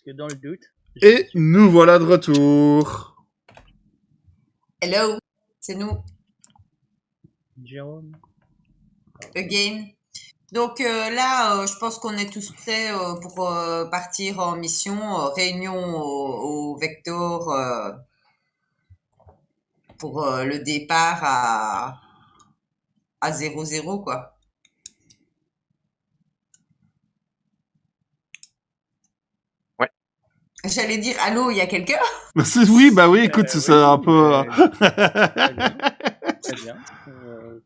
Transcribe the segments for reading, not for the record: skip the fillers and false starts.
parce que dans le doute... Et nous voilà de retour. Hello, c'est nous. Jérôme. Again. Donc là, je pense qu'on est tous prêts pour partir en mission, réunion au Vector pour le départ à 0-0, quoi. Ouais. J'allais dire, allô, il y a quelqu'un? Oui, bah oui, écoute, c'est un peu... Très bien.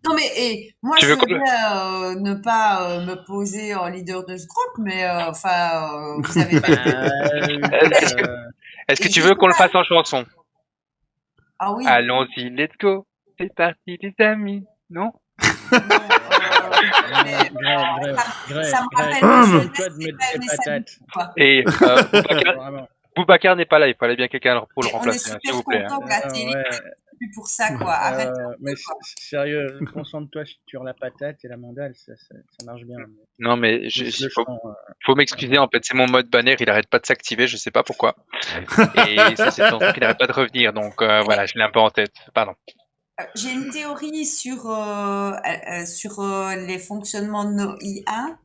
Non mais moi Tu je veux veux qu'on- bien ne pas me poser en leader de ce groupe, mais vous avez Est-ce que Et tu je veux sais qu'on le pas. fasse en chanson? Ah oui. Allons-y, let's go. C'est parti, les amis. Non? Non, ça me rappelle ma jeunesse, toi de c'est mettre pas des aimer ça du patates. tout, quoi. Et Vraiment. Boubacar n'est pas là, il fallait bien quelqu'un pour le Et on est remplacer, hein, s'il super vous plaît. Hein. content que la télé Ouais. c'est plus pour ça, quoi. Arrête. Mais sérieux, concentre-toi sur la patate et la mandale, ça marche bien. Non, mais Laisse le champ, faut m'excuser, en fait, c'est mon mode banner, il arrête pas de s'activer, je sais pas pourquoi. Et ça, c'est ton truc, il arrête pas de revenir, donc voilà, je l'ai un peu en tête, pardon. J'ai une théorie sur les fonctionnements de nos IA.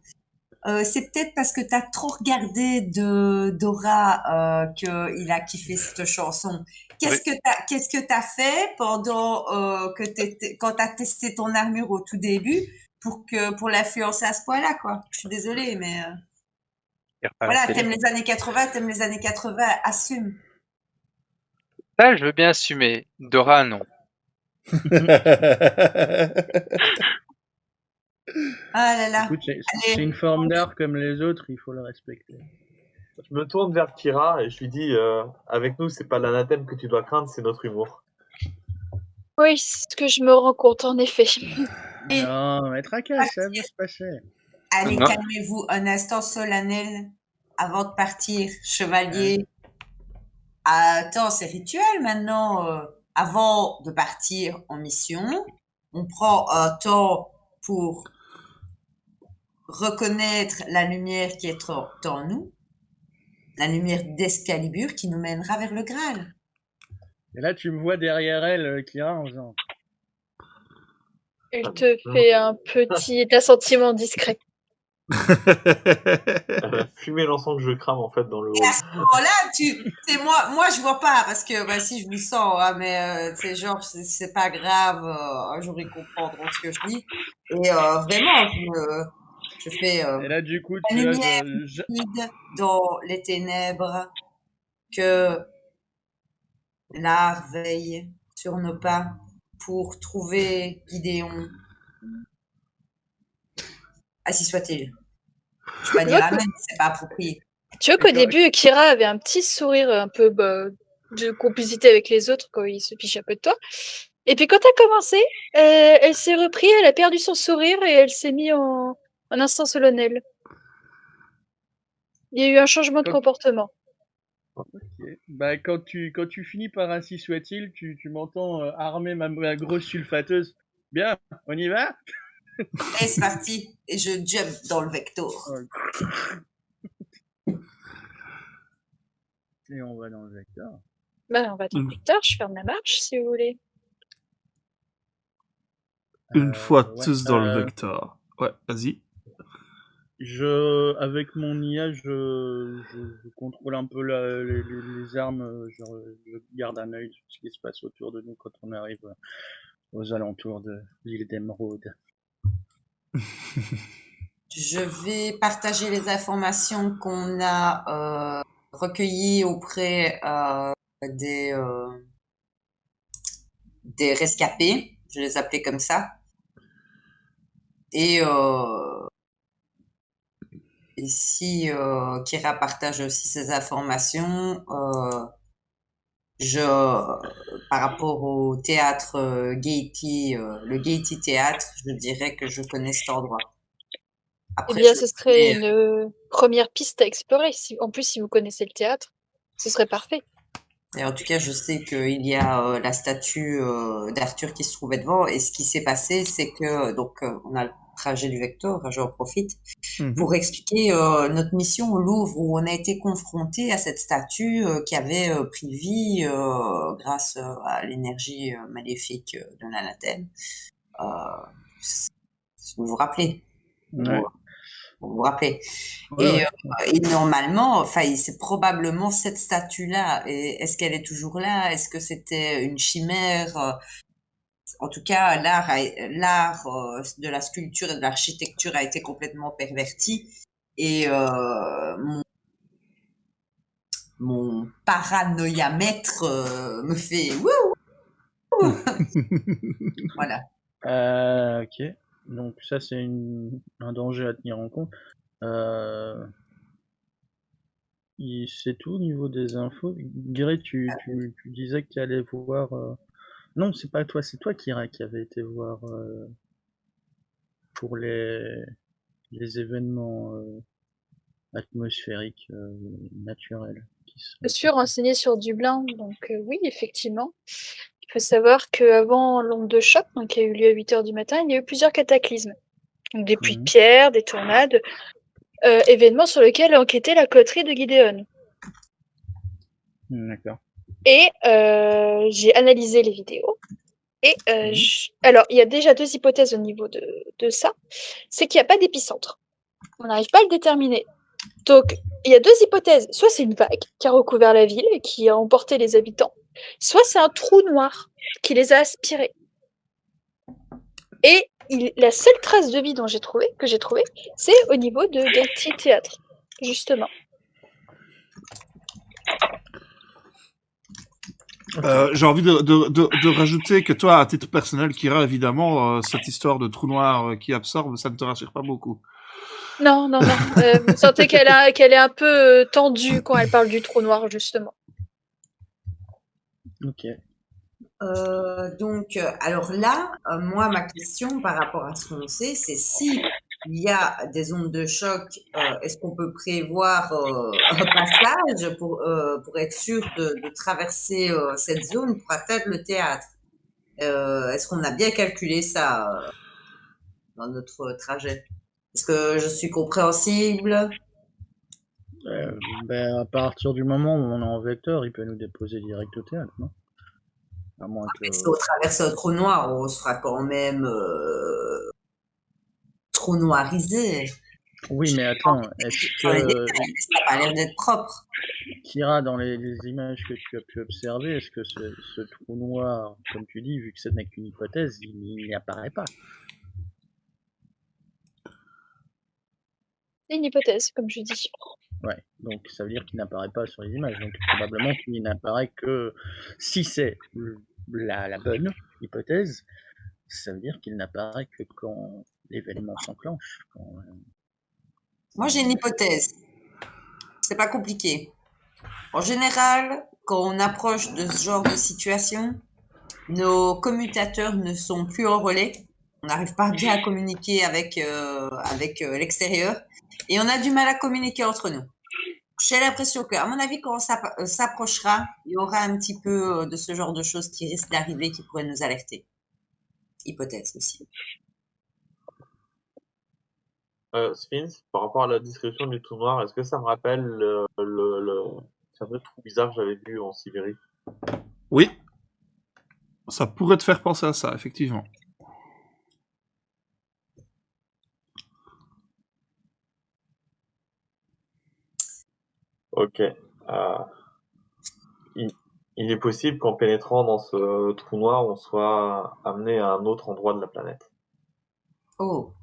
C'est peut-être parce que t'as trop regardé de Dora qu'il a kiffé cette chanson. Qu'est-ce que t'as fait pendant quand t'as testé ton armure au tout début pour l'influencer à ce point-là, quoi. Je suis désolée, mais voilà, t'aimes les années 80, assume. Ça, je veux bien assumer. Dora, non. Ah là là. Écoute, c'est une forme d'art comme les autres, il faut le respecter. Je me tourne vers Kira et je lui dis avec nous, c'est pas l'anathème que tu dois craindre, c'est notre humour. Oui, c'est ce que je me rends compte, en effet. Non, mais tracasse, ça va se passer. Allez, Non. calmez-vous un instant solennel avant de partir, chevalier. Attends, c'est rituel maintenant. Avant de partir en mission, on prend un temps pour reconnaître la lumière qui est en nous, la lumière d'Excalibur qui nous mènera vers le Graal. Et là, tu me vois derrière elle, Kira, en faisant... Elle te fait un petit assentiment discret. Elle va fumer l'encens que je crame en fait dans le Et hall. à ce moment-là, moi je vois pas parce que si je vous sens, hein, mais c'est genre c'est pas grave, un jour ils comprendront ce que je dis. Et vraiment, je fais Et là, du coup, la tu vois, lumière guide dans les ténèbres, que l'art veille sur nos pas pour trouver Gideon. Ainsi soit-il. Je vais pas dire amen, c'est pas approprié. Tu vois qu'au début, Kira avait un petit sourire un peu de complicité avec les autres quand il se fiche un peu de toi. Et puis quand t'as commencé, elle s'est reprise, elle a perdu son sourire et elle s'est mise en instant solennel. Il y a eu un changement de comportement. Okay. Bah, quand tu finis par ainsi soit-il, tu m'entends armer ma grosse sulfateuse. Bien, on y va? Et c'est parti. Et je jump dans le Vector. Et on va dans le Vector. Bah, on va dans le Vector, je ferme la marche si vous voulez. Une fois tous dans le Vector. Ouais, vas-y. Avec mon IA, je contrôle un peu les armes. Je garde un œil sur ce qui se passe autour de nous quand on arrive aux alentours de l'île d'Émeraude. Je vais partager les informations qu'on a recueillies auprès des rescapés. Je les appelais comme ça. Et si Kira partage aussi ces informations, par rapport au théâtre Gaiety, le Gaiety Théâtre, je dirais que je connais cet endroit. Après, Eh bien, ce serait une première piste à explorer. En plus, si vous connaissez le théâtre, ce serait parfait. Et en tout cas, je sais qu'il y a la statue d'Arthur qui se trouvait devant. Et ce qui s'est passé, c'est que donc on a trajet du Vector, j'en profite, Mhm. pour expliquer notre mission au Louvre où on a été confronté à cette statue qui avait pris vie grâce à l'énergie maléfique de l'anathème. Vous vous rappelez? Ouais. Vous vous rappelez? Ouais, Et normalement, enfin, c'est probablement cette statue-là. Et est-ce qu'elle est toujours là? Est-ce que c'était une chimère? En tout cas, l'art de la sculpture et de l'architecture a été complètement perverti. Et mon paranoïamètre me fait wouh, voilà. Ok. Donc ça, c'est un danger à tenir en compte. C'est tout au niveau des infos. Gray, tu disais que tu allais voir... Non, c'est pas toi, c'est toi, Kira, qui avait été voir pour les événements atmosphériques naturels. Je me suis renseignée sur Dublin, donc oui, effectivement. Il faut savoir qu'avant l'onde de choc, donc qui a eu lieu à 8h du matin, il y a eu plusieurs cataclysmes. Donc des pluies de pierre, des tornades, événements sur lesquels a enquêté la coterie de Gideon. D'accord. Et j'ai analysé les vidéos. Et alors, il y a déjà 2 hypothèses au niveau de ça. C'est qu'il n'y a pas d'épicentre. On n'arrive pas à le déterminer. Donc, il y a 2 hypothèses. Soit c'est une vague qui a recouvert la ville et qui a emporté les habitants. Soit c'est un trou noir qui les a aspirés. Et la seule trace de vie que j'ai trouvé, c'est au niveau de Gaiety Théâtre, justement. J'ai envie de rajouter que toi, à titre personnel, Kira, évidemment, cette histoire de trou noir qui absorbe, ça ne te rassure pas beaucoup. Non. Vous sentez qu'elle est un peu tendue quand elle parle du trou noir, justement. Ok. Donc, alors là, moi, ma question par rapport à ce qu'on sait, c'est si il y a des ondes de choc, est-ce qu'on peut prévoir un passage pour être sûr de traverser cette zone pour atteindre le théâtre? Est-ce qu'on a bien calculé ça dans notre trajet? Est-ce que je suis compréhensible? À partir du moment où on est en vecteur, il peut nous déposer direct au théâtre, non? À moins que... Si on traverse un trou noir, on sera quand même trou noirisé. Oui, mais attends, est-ce Dans les que... détails, mais ça n'a pas l'air d'être propre. Kira, dans les images que tu as pu observer, est-ce que ce trou noir, comme tu dis, vu que ce n'est qu'une hypothèse, il n'y apparaît pas? C'est une hypothèse, comme je dis. Ouais, donc ça veut dire qu'il n'apparaît pas sur les images. Donc probablement qu'il n'apparaît que si c'est la bonne hypothèse, ça veut dire qu'il n'apparaît que quand l'événement s'enclenche. Moi, j'ai une hypothèse. C'est pas compliqué. En général, quand on approche de ce genre de situation, nos commutateurs ne sont plus en relais. On n'arrive pas bien à communiquer avec l'extérieur et on a du mal à communiquer entre nous. J'ai l'impression que, à mon avis, quand on s'approchera, il y aura un petit peu de ce genre de choses qui risquent d'arriver, qui pourraient nous alerter. Hypothèse aussi. Sphinx, par rapport à la description du trou noir, est-ce que ça me rappelle le fameux trou bizarre que j'avais vu en Sibérie? Oui. Ça pourrait te faire penser à ça, effectivement. Ok. Il est possible qu'en pénétrant dans ce trou noir, on soit amené à un autre endroit de la planète. Oh.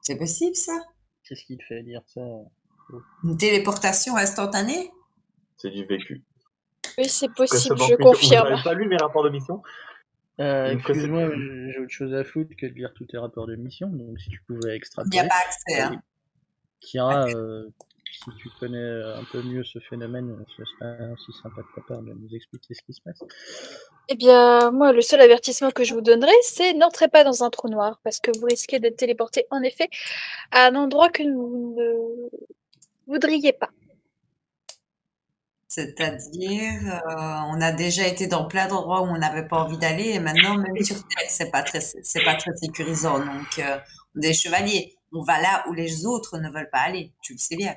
C'est possible, ça? Qu'est-ce qui te fait dire ça? Une téléportation instantanée? C'est du vécu. Oui, c'est possible, Précédente je mission. confirme. Vous n'avez pas lu mes rapports de mission? Excuse-moi, j'ai autre chose à foutre que de lire tous tes rapports de mission, donc si tu pouvais extrapoler. Il n'y a pas accès. Hein. Kira, si tu connais un peu mieux ce phénomène, ce serait aussi sympa de ta part de nous expliquer ce qui se passe. Eh bien, moi, le seul avertissement que je vous donnerai, c'est n'entrez pas dans un trou noir, parce que vous risquez d'être téléporté, en effet, à un endroit que vous ne voudriez pas. C'est-à-dire, on a déjà été dans plein d'endroits où on n'avait pas envie d'aller et maintenant même sur Terre, c'est pas très sécurisant. Donc, on est des chevaliers. On va là où les autres ne veulent pas aller. Tu le sais bien.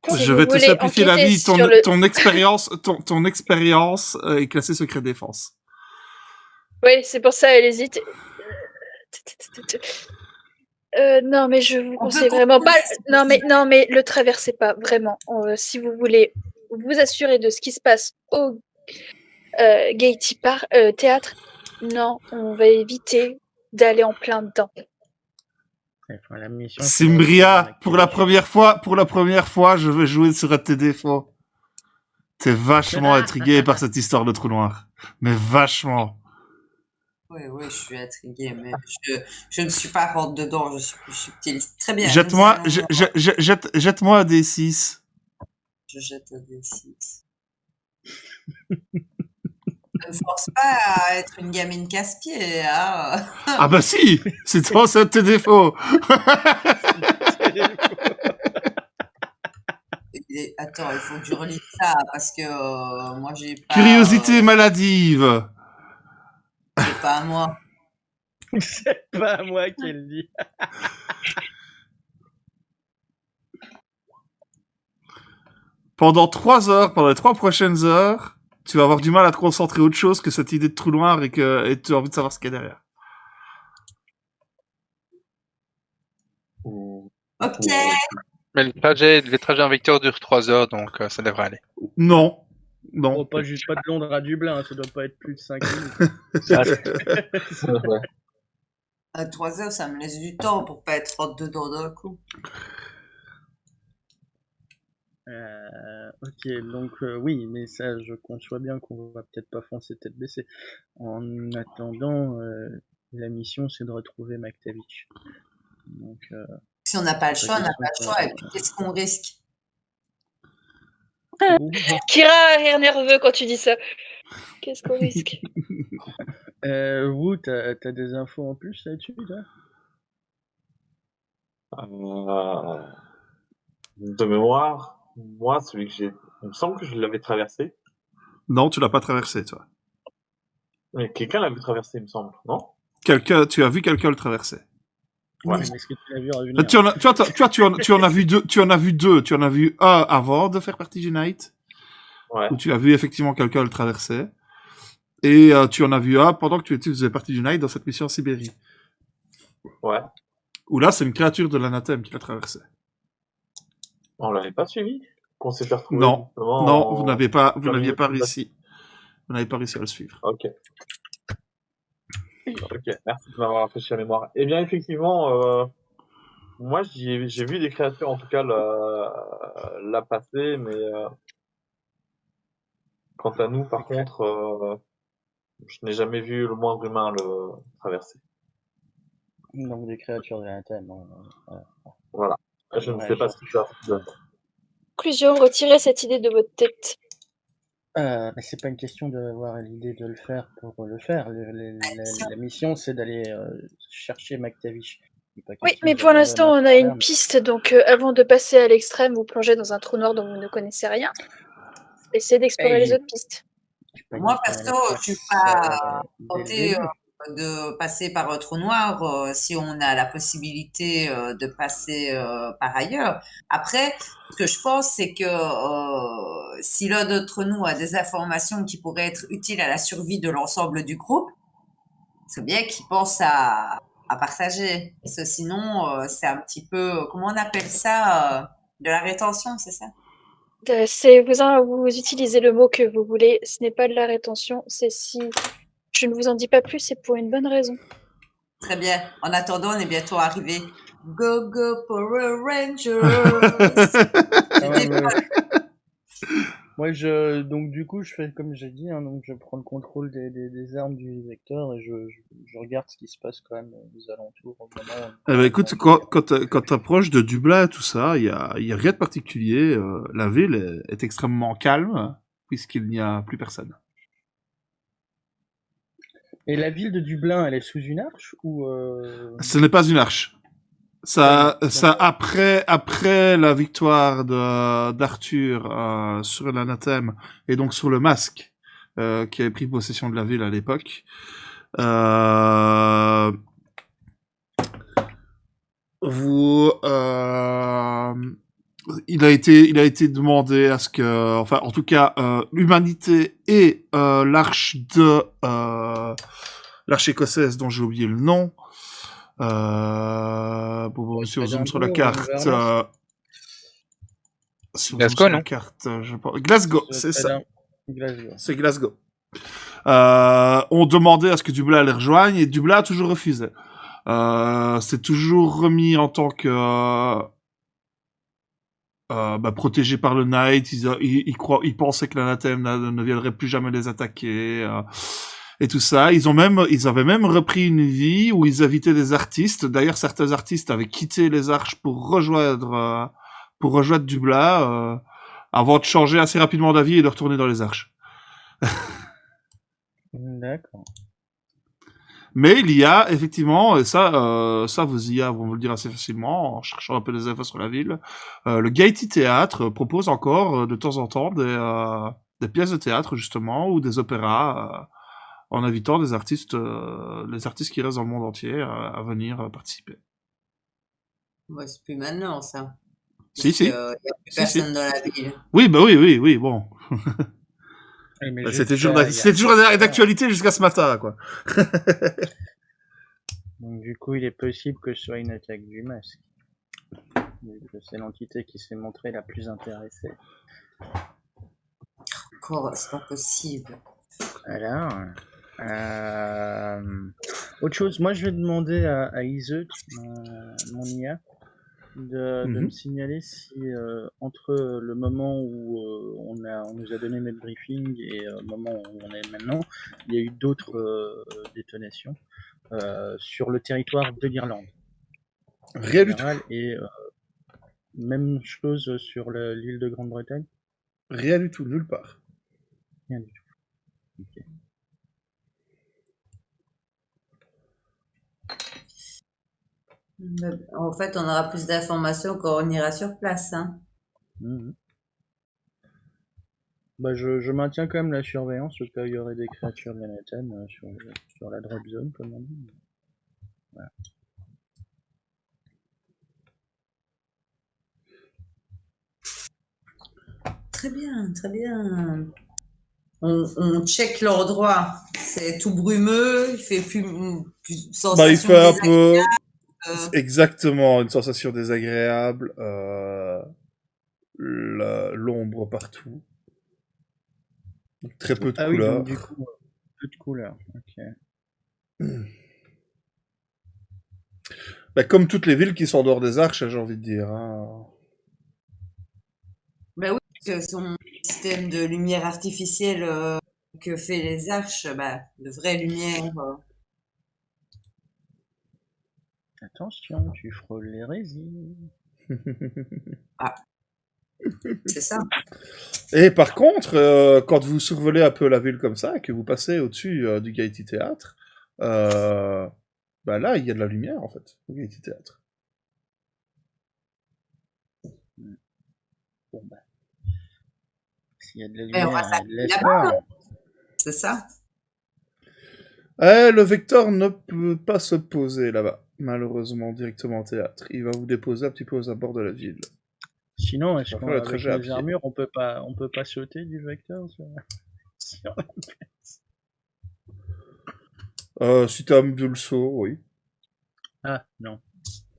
Si Je vous vais te voulez simplifier la enquêter vie. sur le... Ton expérience, ton expérience est classée secret défense. Oui, c'est pour ça, elle hésite. Non, mais je vous On peut conseille vraiment pas. contrôler. Non, mais le traversez pas, vraiment. Si vous voulez vous assurer de ce qui se passe au Gaiety Théâtre, non, on va éviter d'aller en plein dedans. Enfin, la mission, Simbria, pour la première fois, je vais jouer sur un de tes défauts. T'es vachement intrigué par cette histoire de trou noir. Mais vachement. Oui, je suis intriguée, mais je ne suis pas rentre dedans, je suis plus subtile. Très bien. Jette-moi, nous allons- jette-moi un D6. Je jette un D6. Ne me force pas à être une gamine casse-pied, hein. Ah bah si, c'est toi, c'est un de tes défauts. Attends, il faut que je relise ça parce que moi j'ai pas. Curiosité maladive. C'est pas à moi. C'est pas à moi qu'elle dit. Pendant 3 heures, pendant les 3 prochaines heures, tu vas avoir du mal à te concentrer autre chose que cette idée de trou noir et tu as envie de savoir ce qu'il y a derrière. Ok. Mais le trajet en Victor dure 3 heures, donc ça devrait aller. Non. Oh, pas de Londres à Dublin, ça doit pas être plus de 5 minutes. À 3 heures, ça me laisse du temps pour pas être rentre dedans d'un coup. Ok, donc oui, mais ça, je conçois bien qu'on va peut-être pas foncer tête baissée. En attendant, la mission, c'est de retrouver McTavish. Donc, Si on n'a pas le choix, on n'a pas le choix. Et puis qu'est-ce qu'on risque? Kira a l'air nerveux quand tu dis ça. Qu'est-ce qu'on risque? Vous, t'as des infos en plus là-dessus, toi? De mémoire, moi, celui que j'ai, il me semble que je l'avais traversé. Non, tu l'as pas traversé, toi. Mais quelqu'un l'avait traversé, il me semble, non? Tu as vu quelqu'un le traverser. Ouais. Mais est-ce que tu l'as vu revenir? Tu en as vu deux. Tu en as vu un avant de faire partie du Night, Ouais. où tu as vu effectivement quelqu'un le traverser. Et tu en as vu un pendant que tu faisais partie du Night dans cette mission en Sibérie. Ouais. Où là, c'est une créature de l'anathème qui l'a traversé. On l'avait pas suivi? Qu'on s'était retrouvé Non, vous n'aviez pas réussi. Vous n'avez pas réussi à le suivre. Ok, merci de m'avoir rafraîchi la mémoire. Eh bien, effectivement, moi, j'ai vu des créatures, en tout cas, la passer, mais quant à nous, par contre, je n'ai jamais vu le moindre humain le traverser. Donc des créatures de l'interne. Voilà. Je ne sais pas ce que ça donne. Conclusion, retirez cette idée de votre tête. Mais c'est pas une question d'avoir l'idée de le faire pour le faire. La mission, c'est d'aller chercher McTavish. Oui, mais pour l'instant, on a une piste, donc avant de passer à l'extrême, vous plongez dans un trou noir dont vous ne connaissez rien. Essayez d'explorer les autres pistes. Moi, perso, je suis pas tentée de passer par un trou noir si on a la possibilité de passer par ailleurs. Après, ce que je pense, c'est que si l'un d'entre nous a des informations qui pourraient être utiles à la survie de l'ensemble du groupe, c'est bien qu'il pense à partager. Parce que sinon, c'est un petit peu, comment on appelle ça, de la rétention, c'est ça? Vous utilisez le mot que vous voulez, ce n'est pas de la rétention, c'est si je ne vous en dis pas plus, c'est pour une bonne raison. Très bien. En attendant, on est bientôt arrivé. Go, go, Power Rangers! Moi, donc du coup, je fais comme j'ai dit, hein, donc je prends le contrôle des armes du Vecteur et je regarde ce qui se passe quand même aux alentours. Au moment où écoute, quand t'approches de Dublin et tout ça, il y a rien de particulier. La ville est extrêmement calme puisqu'il n'y a plus personne. Et la ville de Dublin, elle est sous une arche ou Ce n'est pas une arche. Ça, après la victoire d'Arthur sur l'anathème et donc sur le masque qui avait pris possession de la ville à l'époque, il a été demandé à ce que, enfin, en tout cas, l'humanité et l'arche écossaise dont j'ai oublié le nom. Si on zoome sur la carte, Glasgow, non? je pense. Glasgow, c'est ça. Glasgow. C'est Glasgow. On demandait à ce que Dubla les rejoigne et Dubla a toujours refusé. C'est toujours remis en tant que protégé par le Knight. Ils pensaient que l'anathème ne viendrait plus jamais les attaquer. Et tout ça. Ils avaient même repris une vie où ils invitaient des artistes. D'ailleurs, certains artistes avaient quitté les arches pour rejoindre Dubla, avant de changer assez rapidement d'avis et de retourner dans les arches. D'accord. Mais il y a, effectivement, et ça vos IA vont vous le dire assez facilement, en cherchant un peu des infos sur la ville, le Gaiety Théâtre propose encore, de temps en temps, des pièces de théâtre, justement, ou des opéras, en invitant les artistes qui restent dans le monde entier à venir participer. Ouais, c'est plus maintenant, ça. Si. Il n'y a plus personne dans la ville. Oui, oui, bon. Oui, mais C'était jusqu'à- toujours d'actualité jusqu'à ce matin, quoi. Donc, du coup, il est possible que ce soit une attaque du masque. Vu que c'est l'entité qui s'est montrée la plus intéressée. Encore, c'est pas possible. Alors, autre chose, moi je vais demander à Iseut, mon IA, de me signaler si entre le moment où on nous a donné notre briefing et le moment où on est maintenant, il y a eu d'autres détonations sur le territoire de l'Irlande. Rien du tout. Et même chose sur l'île de Grande-Bretagne. Rien du tout, nulle part. Rien du tout. Ok. En fait, on aura plus d'informations quand on ira sur place. Hein. Mhm. Bah, je maintiens quand même la surveillance au cas où il y aurait des créatures de l'anathème sur la drop zone, comme on dit. Voilà. Très bien, très bien. On check l'endroit. C'est tout brumeux, il fait plus sensation Il fait un peu... désagréable. Exactement, une sensation désagréable. L'ombre partout. Très peu de Ah oui, couleurs. donc du coup, peu de couleurs. Ok. Comme toutes les villes qui sont en dehors des arches, j'ai envie de dire. Hein. Ben oui, parce que son système de lumière artificielle que fait les arches, de vraie lumière. Attention, tu frôles l'hérésie. C'est ça. Et par contre, quand vous survolez un peu la ville comme ça, et que vous passez au-dessus du Gaiety Théâtre, là, il y a de la lumière, en fait, au Gaiety Théâtre. Bon, s'il y a de la Et on va lumière, il y a de s'appuyer là-bas. l'espoir. C'est ça. Le Vector ne peut pas se poser là-bas, malheureusement, directement au théâtre. Il va vous déposer un petit peu aux abords de la ville. Sinon, est-ce Ça fait le qu'avec trajet à les pied. armures, on peut pas sauter du vecteur sur la place? Si t'as un de le saut, oui. Ah, non.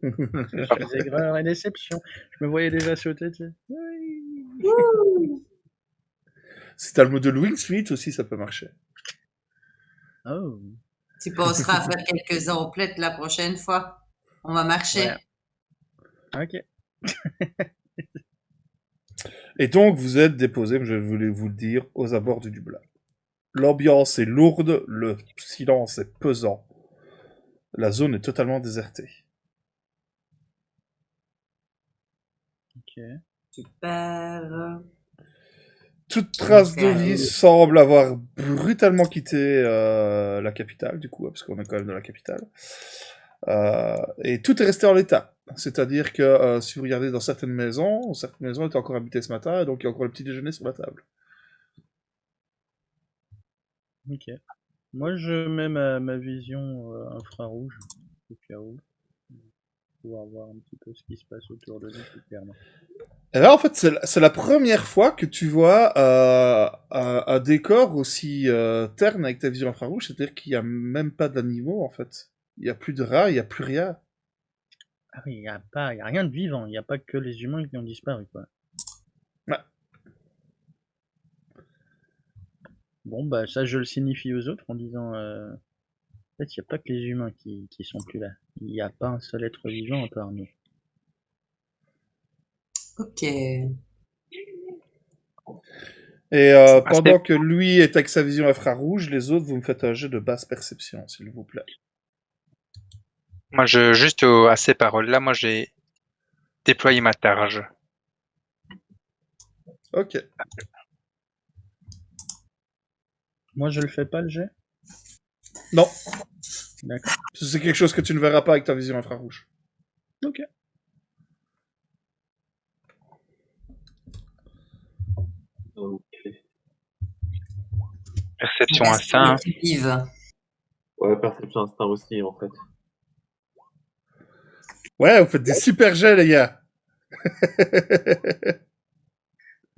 Je faisais erreur et déception. Je me voyais déjà sauter, tu sais. Oui. Si t'as le module Wing Suite aussi, ça peut marcher. Oh. Tu penseras à faire quelques emplettes la prochaine fois. On va marcher. Ouais. Ok. Et donc, vous êtes déposé, je voulais vous le dire, aux abords du Dublin. L'ambiance est lourde, le silence est pesant. La zone est totalement désertée. Ok. Super. Toute trace de vie semble avoir brutalement quitté la capitale, du coup, parce qu'on est quand même dans la capitale. Et tout est resté en l'état. C'est-à-dire que si vous regardez dans certaines maisons étaient encore habitées ce matin, et donc il y a encore le petit déjeuner sur la table. Ok. Moi, je mets ma vision infrarouge, au cas où, pour pouvoir voir un petit peu ce qui se passe autour de nous, plus clairement. Et là, en fait, c'est la première fois que tu vois un décor aussi terne avec ta vision infrarouge, c'est-à-dire qu'il n'y a même pas d'animaux, en fait. Il n'y a plus de rats, il n'y a plus rien. Ah oui, il y a rien de vivant, il n'y a pas que les humains qui ont disparu, quoi. Ouais. Bon, bah ça, je le signifie aux autres en disant, en fait, il n'y a pas que les humains qui sont plus là. Il n'y a pas un seul être vivant à part nous. Ok. Et C'est pendant que lui est avec sa vision infrarouge, les autres, vous me faites un jeu de basse perception, s'il vous plaît. Moi, juste à ces paroles-là, moi, j'ai déployé ma targe. Ok. Moi, je le fais pas, le jet? Non, D'accord. c'est quelque chose que tu ne verras pas avec ta vision infrarouge. Ok. Ok. Perception instinct. Vive. Ouais, perception instinct aussi, en fait. Ouais, vous faites des super jets, les gars.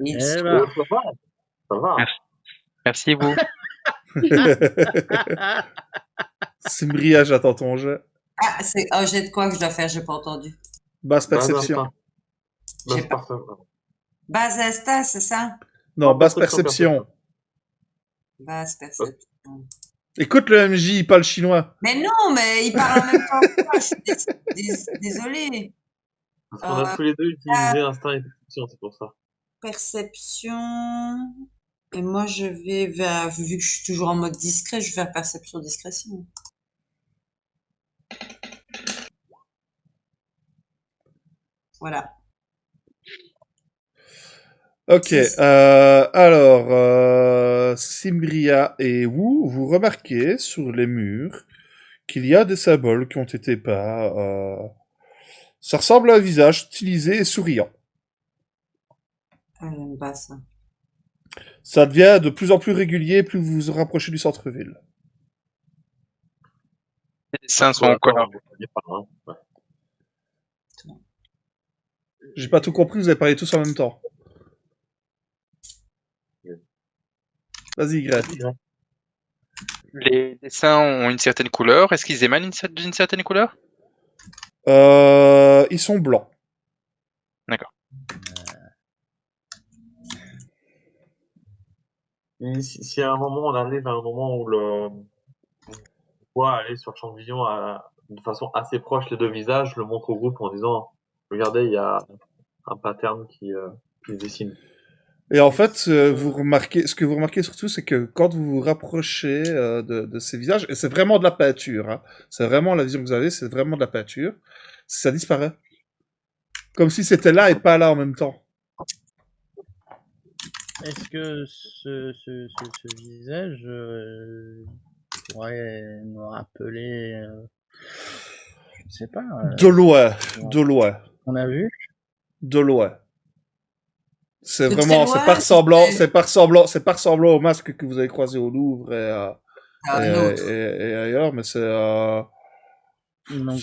Ils Eh sont- ben. Ça va. Ça va. Merci vous. Simbria, j'attends ton jet. Ah, c'est un jet de quoi que je dois faire? J'ai pas entendu. Basse Base perception. instinct. J'ai Base pas- perception. Base instinct, c'est ça? Non, basse Perception. perception. Base perception. Écoute le MJ, il parle chinois. Mais non, mais il parle en même temps que moi. Je suis désolée. Parce qu'on a tous les deux utilisé instinct et perception, c'est pour ça. Perception. Et moi, je vais vers, vu que je suis toujours en mode discret, je vais faire perception discrétion. Voilà. Ok, alors, Simbria et Wu, vous remarquez sur les murs qu'il y a des symboles qui ont été peints. Ça ressemble à un visage stylisé et souriant. J'aime pas ça. Ça devient de plus en plus régulier plus vous vous rapprochez du centre-ville. Les dessins sont Ouais, colorés. on y est pas, hein. Ouais. J'ai pas tout compris, vous avez parlé tous en même temps. Vas-y, Greg. Les dessins ont une certaine couleur. Est-ce qu'ils émanent d'une certaine couleur? Ils sont blancs. Et si à un moment on arrive à un moment où on voit aller sur le champ de vision de façon assez proche les deux visages, je le montre au groupe en disant regardez, il y a un pattern qui se dessine. Et en fait, ce que vous remarquez surtout, c'est que quand vous vous rapprochez de ces visages, et c'est vraiment de la peinture, hein, c'est vraiment la vision que vous avez, c'est vraiment de la peinture, ça disparaît. Comme si c'était là et pas là en même temps. Est-ce que ce visage pourrait nous rappeler, je ne sais pas, De loin, de loin, on a vu? de loin. C'est De vraiment, très loin, c'est pas ressemblant au masque que vous avez croisé au Louvre un autre. et ailleurs, mais c'est Donc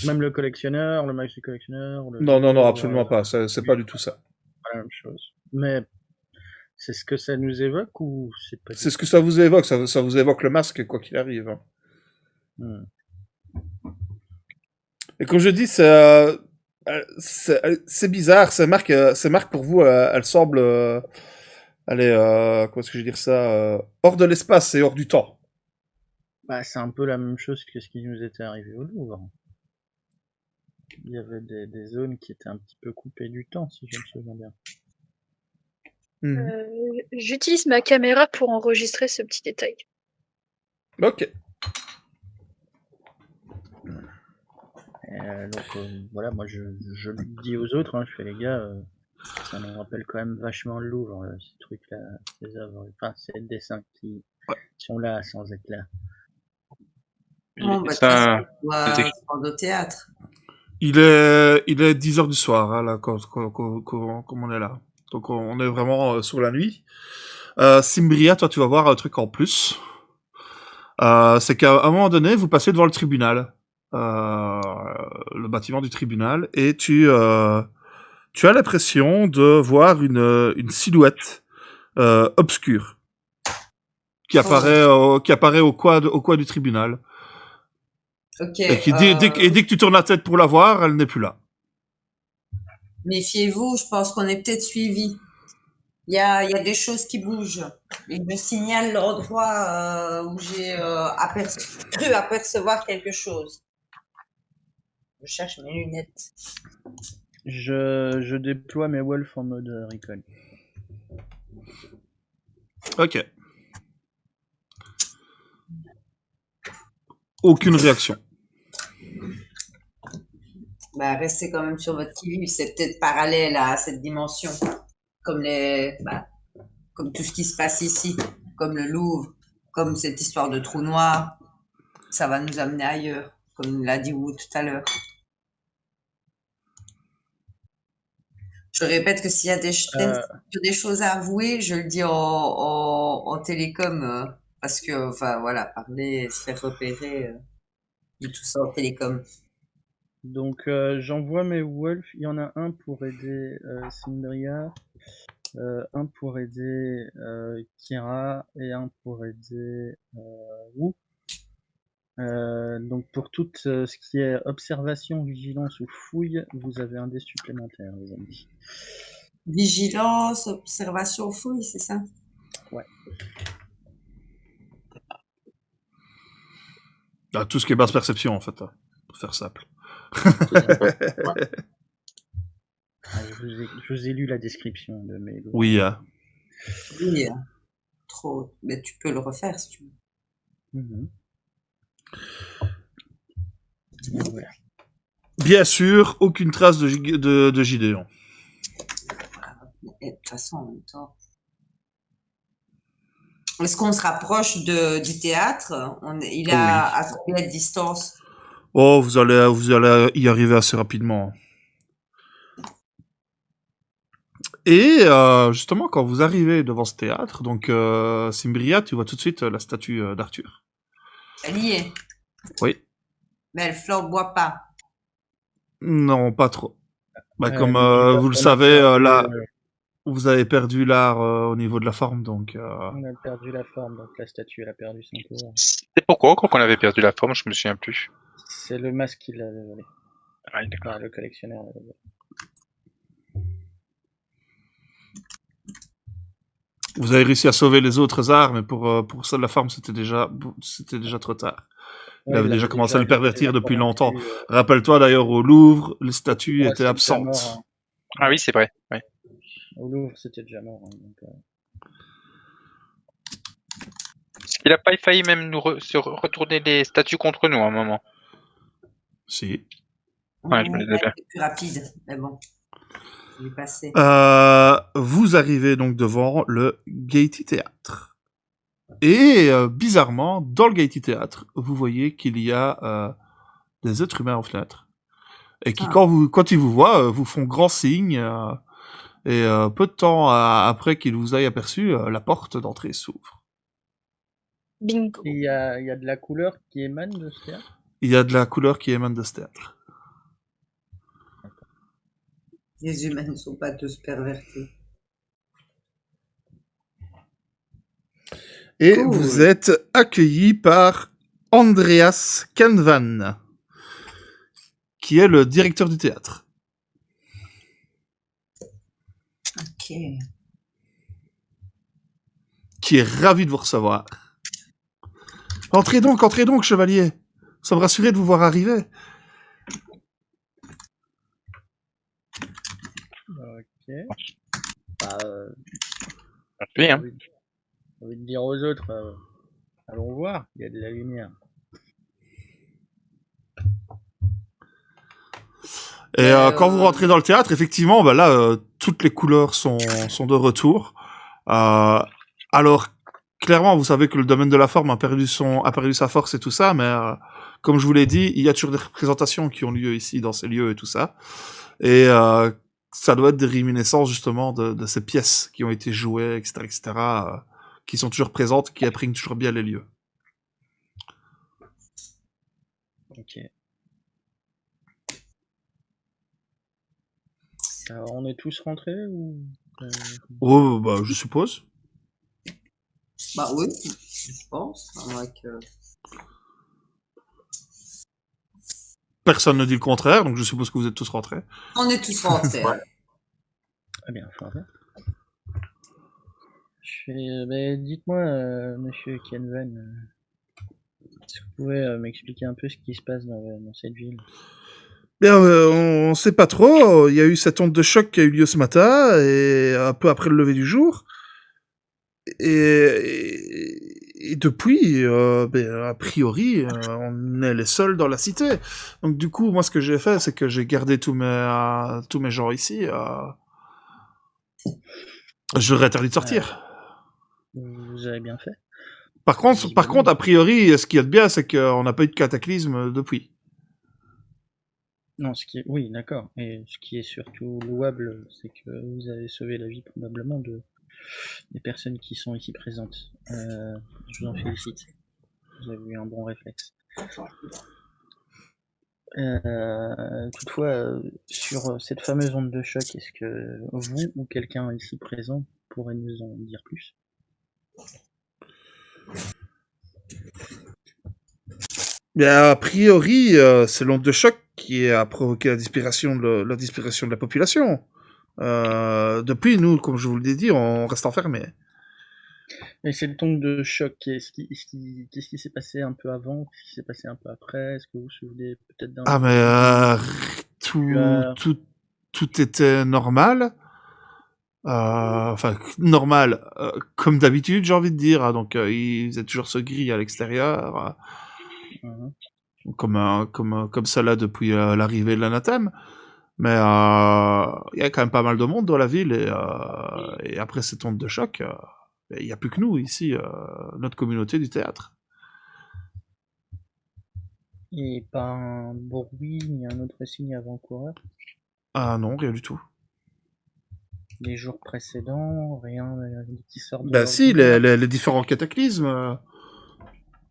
même le collectionneur, le maxi collectionneur. non, absolument pas. C'est pas du tout ça. Pas la même chose. Mais c'est ce que ça nous évoque ou c'est pas? C'est ce que ça vous évoque. Ça vous évoque le masque quoi qu'il arrive. Hein. Hmm. Et comme je dis, c'est bizarre. Ces marques pour vous, elles semblent, comment est-ce que je vais dire ça, hors de l'espace et hors du temps. Bah, c'est un peu la même chose que ce qui nous était arrivé au Louvre. Il y avait des zones qui étaient un petit peu coupées du temps, si je me souviens bien. Mhm. J'utilise ma caméra pour enregistrer ce petit détail. Ok. Donc voilà, moi je le dis aux autres, hein, je fais les gars, ça nous rappelle quand même vachement le Louvre, ces trucs-là, ces œuvres, enfin ces dessins qui sont là sans être là. Bon, bah, Ça, on doit se rendre au théâtre. Il est 10h du soir, hein, là, quand on est là. Donc on est vraiment sur la nuit. Cimbria, toi tu vas voir un truc en plus. C'est qu'à un moment donné, vous passez devant le tribunal. Le bâtiment du tribunal, et tu as l'impression de voir une silhouette obscure qui apparaît au coin du tribunal. Ok. Et dès que tu tournes la tête pour la voir, elle n'est plus là. Méfiez-vous, je pense qu'on est peut-être suivi. Il y a des choses qui bougent. Il me signale l'endroit où j'ai cru apercevoir quelque chose. Je cherche mes lunettes. Je déploie mes wolves en mode recon. Ok. Aucune réaction. Bah, restez quand même sur votre qui-vive. C'est peut-être parallèle à cette dimension. Comme comme tout ce qui se passe ici. Comme le Louvre. Comme cette histoire de trou noir. Ça va nous amener ailleurs. Comme l'a dit Wu tout à l'heure. Je répète que s'il y a des choses à avouer, je le dis en télécom. Parce que, enfin, voilà, parler, se faire repérer. De tout ça en télécom. Donc j'envoie mes wolves. Il y en a un pour aider Cimbria, un pour aider Kira et un pour aider Wu. Donc pour tout ce qui est observation, vigilance ou fouille, vous avez un dé supplémentaire, les amis. Vigilance, observation, fouille, c'est ça? Ouais. Tout ce qui est basse perception, en fait, pour faire simple. Je vous ai lu la description de mes... Oui. Oui, trop. Mais tu peux le refaire si tu veux. Voilà. Bien sûr, aucune trace de Gideon. Et de toute façon, en même temps. Est-ce qu'on se rapproche du théâtre? Il est à combien de distance? Oh, vous allez y arriver assez rapidement. Et justement, quand vous arrivez devant ce théâtre, donc Cimbria, tu vois tout de suite la statue d'Arthur. Elle y est. Oui. Mais elle flamboie pas. Non, pas trop. Comme vous le savez, là, vous avez perdu l'art au niveau de la forme, donc... On a perdu la forme, donc la statue, elle a perdu son pouvoir. C'est pourquoi quand on avait perdu la forme, je me souviens plus. C'est le masque qui l'avait volé. Ah, d'accord. Enfin, le collectionneur l'avait volé. Vous avez réussi à sauver les autres arts, mais pour ça de la forme, c'était déjà trop tard. Il avait déjà commencé à le pervertir depuis longtemps. Rappelle-toi d'ailleurs, au Louvre, les statues étaient absentes. Mort, hein. Ah oui, c'est vrai. Ouais. Au Louvre, c'était déjà mort. Hein, donc, Est-ce qu'il a pas failli même se retourner les statues contre nous à un moment? Si. Ouais, je me disais bien. C'est plus rapide, mais bon. Il est passé. Vous arrivez donc devant le Gaiety Theatre. Et bizarrement, dans le Gaiety Theatre, vous voyez qu'il y a des êtres humains en fenêtre. Et qui, quand ils vous voient, vous font grand signe. Et peu de temps après qu'ils vous aient aperçu, la porte d'entrée s'ouvre. Bingo. il y a de la couleur qui émane de ce théâtre. Il y a de la couleur qui émane de ce théâtre. Les humains ne sont pas tous pervertis. Et vous êtes accueilli par Andreas Canvan, qui est le directeur du théâtre. Ok. Qui est ravi de vous recevoir. Entrez donc, chevalier. Nous sommes rassurés de vous voir arriver. Ok. Bah, Oui, hein. J'ai envie de dire aux autres, allons voir, il y a de la lumière. Et quand vous rentrez dans le théâtre, effectivement, là, toutes les couleurs sont de retour. Alors, clairement, vous savez que le domaine de la forme a perdu sa force et tout ça, mais comme je vous l'ai dit, il y a toujours des représentations qui ont lieu ici, dans ces lieux et tout ça. Et ça doit être des réminiscences, justement, de ces pièces qui ont été jouées, etc., qui sont toujours présentes, qui impriment toujours bien les lieux. Ok. Alors, on est tous rentrés ou Oh, bah, je suppose. Bah oui, je pense. Personne ne dit le contraire, donc je suppose que vous êtes tous rentrés. On est tous rentrés. Ouais. Ah bien, parfait. Dites-moi, monsieur Kenvan, est-ce que vous pouvez m'expliquer un peu ce qui se passe dans cette ville? Bien, on sait pas trop. Il y a eu cette onde de choc qui a eu lieu ce matin, et un peu après le lever du jour. Et depuis, a priori, on est les seuls dans la cité. Donc du coup, moi, ce que j'ai fait, c'est que j'ai gardé tous mes gens ici. Je leur ai interdit de sortir. Vous avez bien fait. Par contre, a priori, ce qu'il y a de bien, c'est qu'on n'a pas eu de cataclysme depuis. Non, oui, d'accord. Et ce qui est surtout louable, c'est que vous avez sauvé la vie probablement des personnes qui sont ici présentes. Je vous en félicite. Vous avez eu un bon réflexe. Toutefois, sur cette fameuse onde de choc, est-ce que vous ou quelqu'un ici présent pourrait nous en dire plus? Bien, a priori, c'est l'onde de choc qui a provoqué la disparition de la population. Depuis, nous, comme je vous l'ai dit, on reste enfermés. Et cette onde de choc, qu'est-ce qui s'est passé un peu avant? Qu'est-ce qui s'est passé un peu après? Est-ce que vous vous souvenez peut-être d'un... Ah, mais tout était normal. Enfin, normal, comme d'habitude, j'ai envie de dire. Hein. Donc, il faisait toujours ce gris à l'extérieur. Comme ça là depuis l'arrivée de l'anathème. Mais il y a quand même pas mal de monde dans la ville, et après cette onde de choc, il n'y a plus que nous ici, notre communauté du théâtre. Et pas un bruit ni un autre signe avant-coureur? Ah non, rien du tout. Les jours précédents, rien qui sort de Bah si, les différents cataclysmes.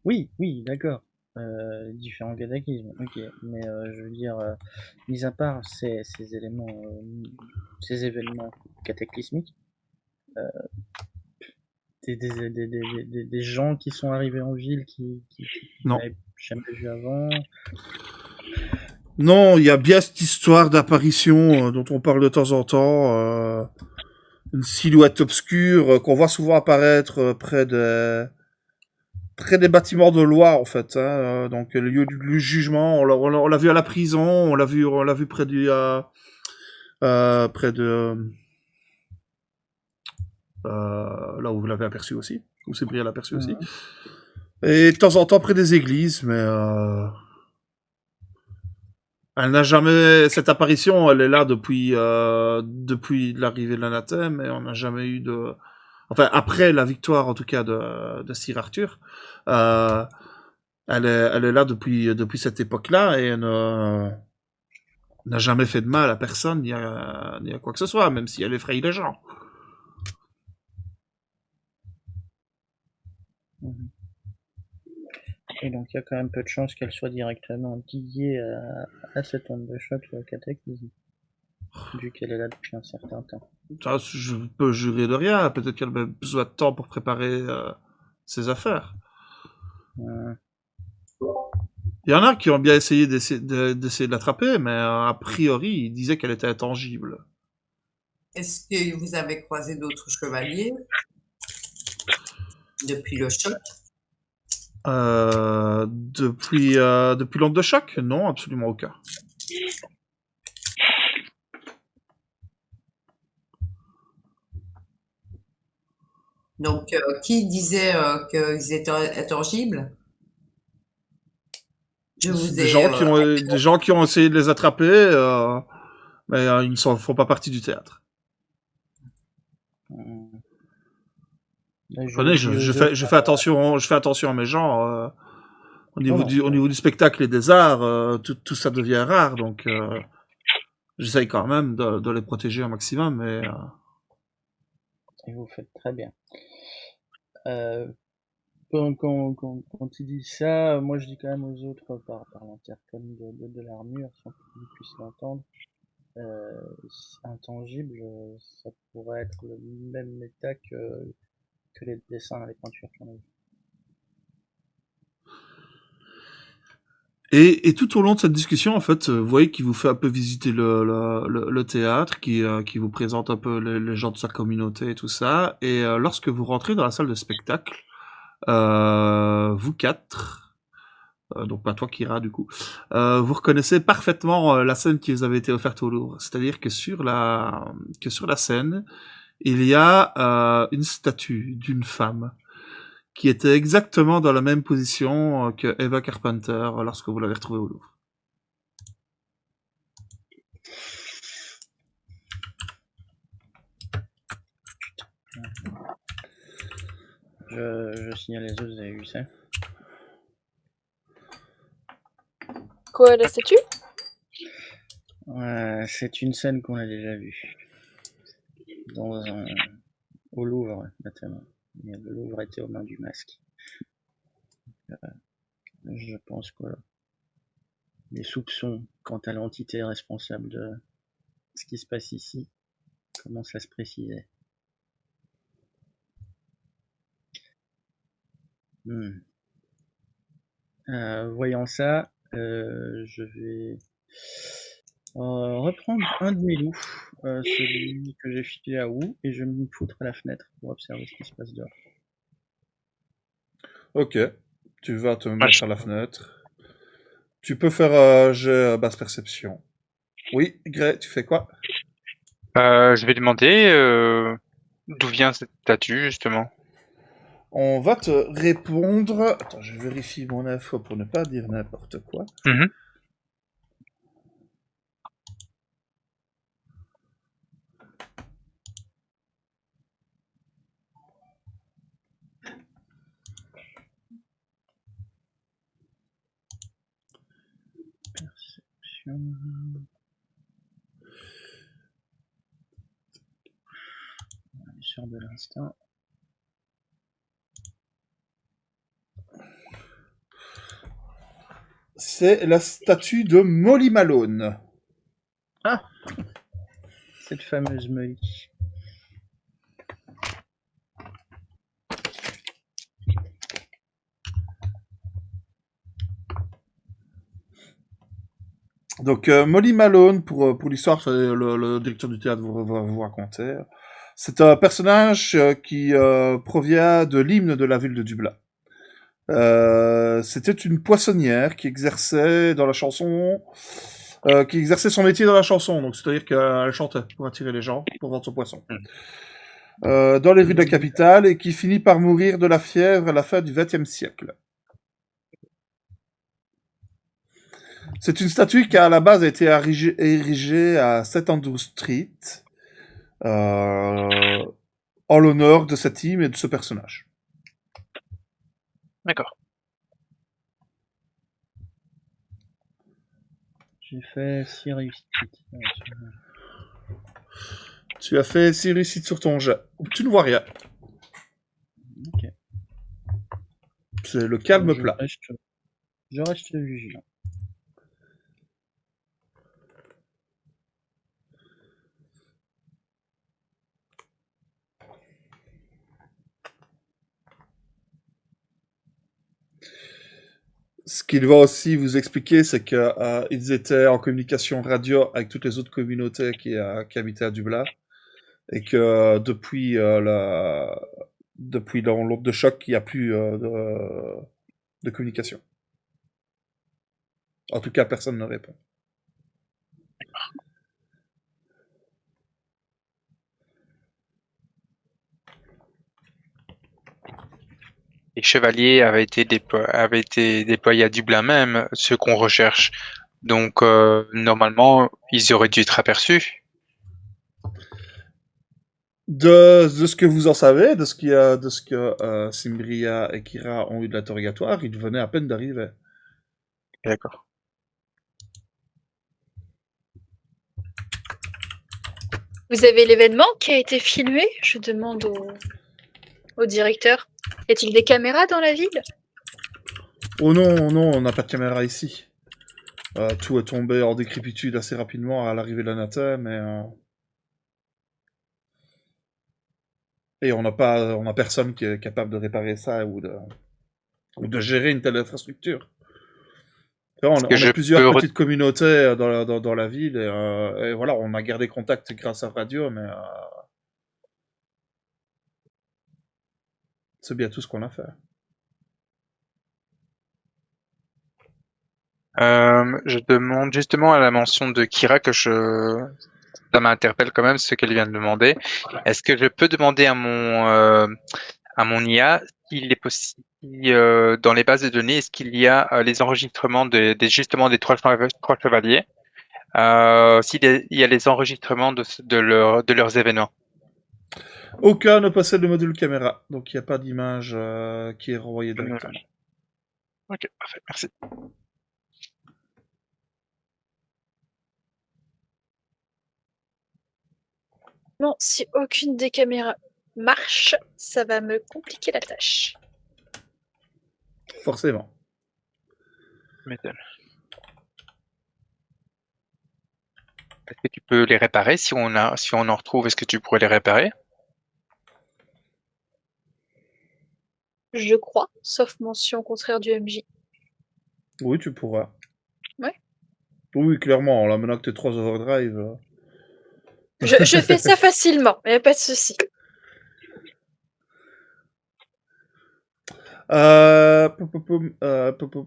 Oui, d'accord. Différents cataclysmes, ok. Mais je veux dire, mis à part ces événements cataclysmiques, des gens qui sont arrivés en ville qui Non. n'avaient jamais vu avant. Non, il y a bien cette histoire d'apparition dont on parle de temps en temps. Une silhouette obscure qu'on voit souvent apparaître près des bâtiments de loi, en fait. Hein. Donc le lieu du jugement, on l'a vu à la prison, on l'a vu près de là où vous l'avez aperçu aussi, où Sébriel l'a aperçu aussi. Et de temps en temps près des églises, mais elle n'a jamais, cette apparition, elle est là depuis l'arrivée de l'anathème, et on n'a jamais eu de, enfin après la victoire en tout cas de Sir Arthur, elle est là depuis cette époque-là, et elle n'a jamais fait de mal à personne ni à quoi que ce soit, même si elle effraie les gens. Et donc il y a quand même peu de chances qu'elle soit directement liée à cette onde de choc, le cataclysme, vu qu'elle est là depuis un certain temps. Ça, je peux jurer de rien, peut-être qu'elle a besoin de temps pour préparer ses affaires. Il y en a qui ont bien essayé d'essayer de l'attraper, mais a priori, ils disaient qu'elle était intangible. Est-ce que vous avez croisé d'autres chevaliers depuis le choc? Depuis l'onde de choc? Non, absolument aucun. Donc, qui disait qu'ils étaient intangibles? Des gens qui ont essayé de les attraper, mais ils ne font pas partie du théâtre. Mais Prenez, dis aux je autres, fais attention à mes gens. Au niveau non, au niveau du spectacle et des arts, tout ça devient rare, donc j'essaye quand même de les protéger au maximum, mais et vous faites très bien. Euh, quand tu dis ça, moi je dis quand même aux autres par l'intercom de l'armure, sans qu'ils puissent l'entendre. C'est intangible, ça pourrait être le même état que les dessins, les peintures qu'on a vues. et tout au long de cette discussion, en fait, vous voyez qu'il vous fait un peu visiter le théâtre, qui vous présente un peu les gens de sa communauté et tout ça. Et lorsque vous rentrez dans la salle de spectacle, vous quatre, donc pas toi Kira du coup, vous reconnaissez parfaitement la scène qui vous avait été offerte au Louvre. C'est-à-dire que sur la scène, il y a une statue d'une femme qui était exactement dans la même position que Eva Carpenter lorsque vous l'avez retrouvée au Louvre. Je signale les autres, vous avez vu ça? Quoi, la statue? C'est une scène qu'on a déjà vue. Au Louvre, notamment. Mais le Louvre était aux mains du masque. Je pense que les soupçons quant à l'entité responsable de ce qui se passe ici commencent à se préciser. Voyant ça, je vais reprendre un de mes loups, celui que j'ai filé à Wu, et je vais me foutre à la fenêtre pour observer ce qui se passe dehors. Ok, tu vas te Moi, mettre je- à la fenêtre. Tu peux faire jet basse perception. Oui, Gray, tu fais quoi? je vais demander d'où vient cette statue, justement. On va te répondre. Attends, je vérifie mon info pour ne pas dire n'importe quoi. Mhm. Perception. On est sur de l'instinct. C'est la statue de Molly Malone. Cette fameuse Molly. Donc Molly Malone, pour l'histoire, le directeur du théâtre va vous raconter. C'est un personnage qui provient de l'hymne de la ville de Dublin. C'était une poissonnière qui exerçait dans la chanson, qui exerçait son métier dans la chanson. Donc c'est-à-dire qu'elle chantait pour attirer les gens, pour vendre son poisson. Dans les rues de la capitale et qui finit par mourir de la fièvre à la fin du XXe siècle. C'est une statue qui à la base a été érigée à St Andrew Street en l'honneur de cette hymne et de ce personnage. D'accord. J'ai fait 6 réussites. Tu as fait 6 réussites sur ton jet. Tu ne vois rien. Ok. C'est le calme Je plat. reste vigilant. Ce qu'il va aussi vous expliquer, c'est que ils étaient en communication radio avec toutes les autres communautés qui habitaient à Dublin, et que depuis l'onde de choc, il n'y a plus de communication. En tout cas, personne ne répond. Les chevaliers avaient été déployés à Dublin même, ceux qu'on recherche. Donc, normalement, ils auraient dû être aperçus. De ce que vous en savez, de ce que Simbria et Kira ont eu de l'interrogatoire, ils venaient à peine d'arriver. D'accord. Vous avez l'événement qui a été filmé? Je demande au directeur. Y a-t-il des caméras dans la ville? Oh non, non, on n'a pas de caméra ici. Tout est tombé en décrépitude assez rapidement à l'arrivée de l'anathème et on n'a personne qui est capable de réparer ça ou de gérer une telle infrastructure. On Que est je plusieurs peux petites communautés dans la ville et voilà, on a gardé contact grâce à radio, mais c'est bien tout ce qu'on a fait. Je demande justement à la mention de Kira ça m'interpelle quand même ce qu'elle vient de demander. Est-ce que je peux demander à mon IA s'il est possible, dans les bases de données, est-ce qu'il y a les enregistrements justement des trois chevaliers, s'il y a les enregistrements de leurs événements? Aucun ne possède le module caméra, donc il n'y a pas d'image qui est renvoyée directement. Ok, parfait, merci. Non, si aucune des caméras marche, ça va me compliquer la tâche. Forcément. M'étonne. Est-ce que tu peux les réparer si on en retrouve, est-ce que tu pourrais les réparer? Je crois, sauf mention contraire du MJ. Oui, tu pourras. Ouais. Oui, clairement, là, maintenant que t'es 3 overdrive. Je fais ça facilement, y a pas de souci.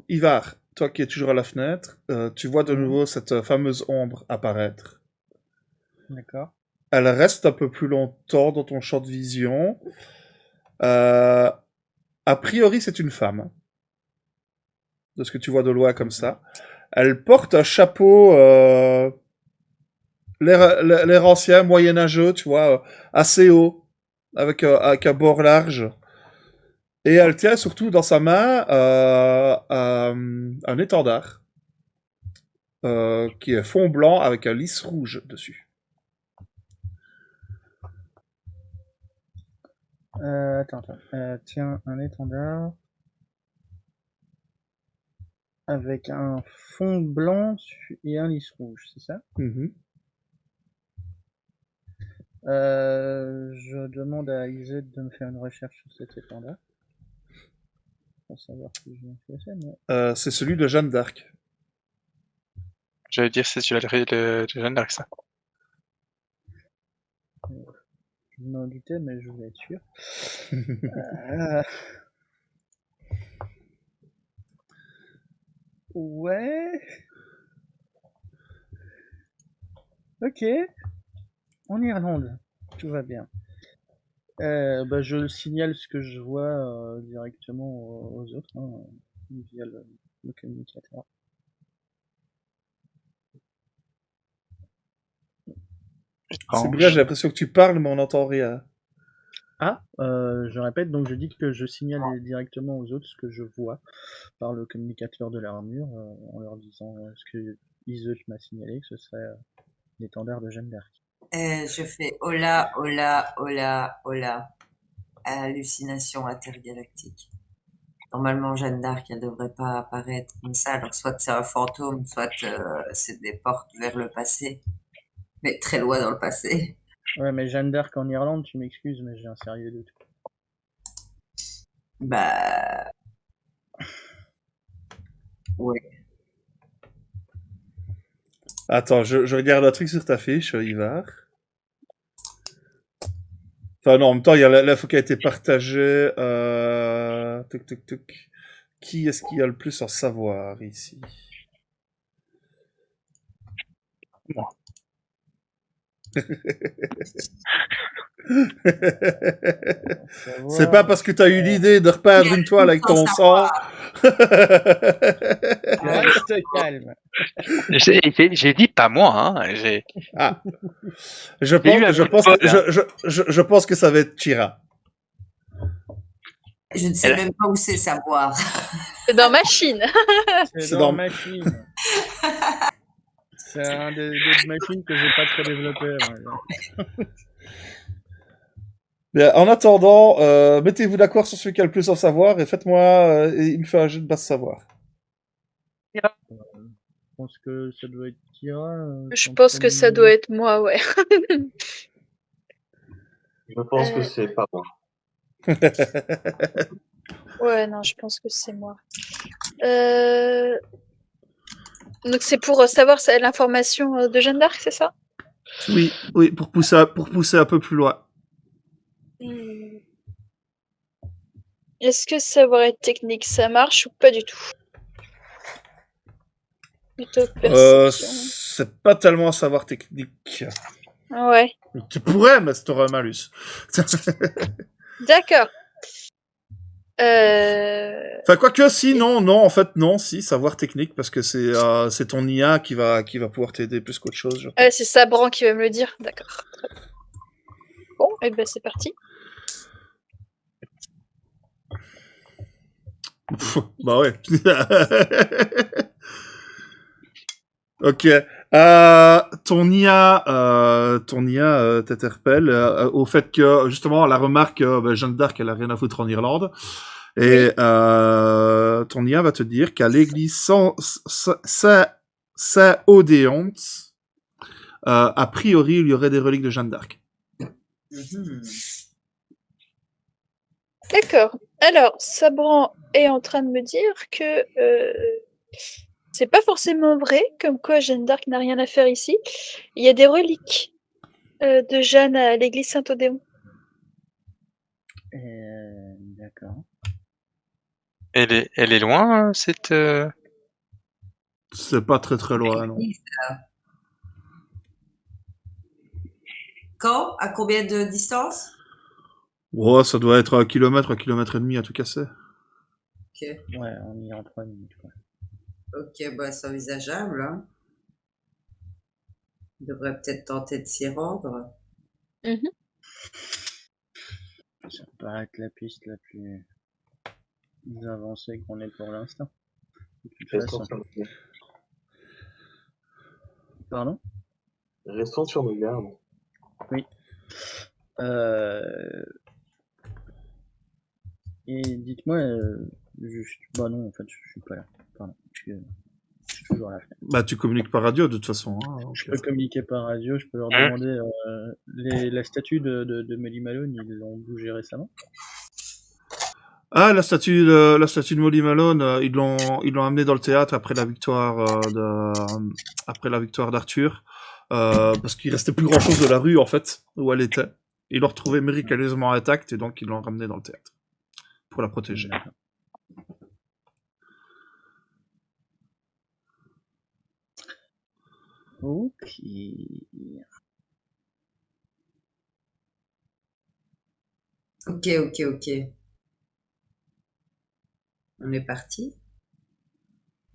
Ivar, toi qui es toujours à la fenêtre, tu vois de nouveau cette fameuse ombre apparaître. D'accord. Elle reste un peu plus longtemps dans ton champ de vision. A priori, c'est une femme. De ce que tu vois de loin comme ça. Elle porte un chapeau, l'air ancien, moyenâgeux, tu vois, assez haut, avec un bord large. Et elle tient surtout dans sa main un étendard qui est fond blanc avec un lys rouge dessus. Attends. Tiens, un étendard avec un fond blanc et un lys rouge, c'est ça? Mm-hmm. Je demande à Isette de me faire une recherche sur cet étendard. Pour savoir si je l'ai fait, mais... C'est celui de Jeanne d'Arc. J'allais dire c'est celui de Jeanne d'Arc, ça. Je m'en doutais, mais je voulais être sûr. Ouais. Ok. En Irlande, tout va bien. Je signale ce que je vois directement aux autres, hein, via le communicateur. C'est bien, j'ai l'impression que tu parles, mais on n'entend rien. Je répète, donc je dis que je signale directement aux autres ce que je vois par le communicateur de l'armure, en leur disant ce que Iseut m'a signalé, que ce serait l'étendard de Jeanne d'Arc. Je fais hola, hola, hola, hola. Hallucination intergalactique. Normalement, Jeanne d'Arc, elle devrait pas apparaître comme ça. Alors, soit c'est un fantôme, soit c'est des portes vers le passé. Mais très loin dans le passé. Ouais, mais Jeanne d'Arc en Irlande, tu m'excuses, mais j'ai un sérieux doute. Bah... Ouais. Attends, je regarde un truc sur ta fiche, Ivar. Enfin non, en même temps, il y a l'info qui a été partagée. Qui est-ce qui a le plus en savoir ici? Moi. C'est pas parce que t'as eu l'idée de repeindre une toile avec ton sang Reste calme. J'ai dit pas moi, hein. Ah. Je J'ai eu pense, un je coup de pense, bol, je pense que ça va être Chira. Je ne sais même pas où c'est savoir. C'est dans Machine. C'est C'est dans dans- Machine. C'est un des machines que j'ai pas trop développé. Ouais. Bien, en attendant, mettez-vous d'accord sur celui qui a le plus en savoir et faites-moi, il me fait un jeu de basse savoir. Je pense que ça doit être Kira. Je pense que ça doit être moi, ouais. Je pense que c'est pas moi. Ouais, non, je pense que c'est moi. Donc c'est pour savoir l'information de Jeanne d'Arc, c'est ça? Oui, pour pousser un peu plus loin. Est-ce que savoir être technique, ça marche ou pas du tout? Plutôt perception. C'est pas tellement un savoir technique. Ouais, Tu pourrais, mais t'auras un malus. d'accord. Enfin, quoique, si, non, en fait, non, si, savoir technique, parce que c'est ton IA qui va pouvoir t'aider plus qu'autre chose. je pense. C'est Sabran qui va me le dire, d'accord. Bon, et ben c'est parti. Pff, bah ouais. Ok. Ton IA t'interpelle au fait que justement la remarque Jeanne d'Arc elle a rien à foutre en Irlande et ton IA va te dire qu'à l'église Saint-Odéon, a priori il y aurait des reliques de Jeanne d'Arc. D'accord. Alors, Sabran est en train de me dire que c'est pas forcément vrai, comme quoi Jeanne d'Arc n'a rien à faire ici. Il y a des reliques de Jeanne à l'église Saint-Odéon. D'accord. Elle est loin, cette. C'est pas très très loin, non. Quand? À combien de distance? Oh, ça doit être 1 kilomètre et demi à tout casser. Ok, Ouais, on y est en 3 minutes. Quoi. ok, bah, c'est envisageable. Hein. On devrait peut-être tenter de s'y rendre. Ça me paraît être la piste la plus avancée qu'on ait pour l'instant. De toute Restons façon. sur nos gardes. Pardon? Restons sur nos gardes. Oui. Et dites-moi, juste... Bah non, en fait, je suis pas là. Pardon. Je suis toujours là. Bah, tu communiques par radio de toute façon. Hein, Je peux communiquer par radio, je peux leur demander... la statue de Molly Malone, ils l'ont bougé récemment? Ah, la statue de Molly Malone, ils l'ont amenée dans le théâtre après la victoire d'Arthur, parce qu'il restait plus grand chose de la rue en fait où elle était. Ils l'ont retrouvée miraculeusement intacte et donc ils l'ont ramenée dans le théâtre pour la protéger. D'accord. Ok. Ok. On est parti.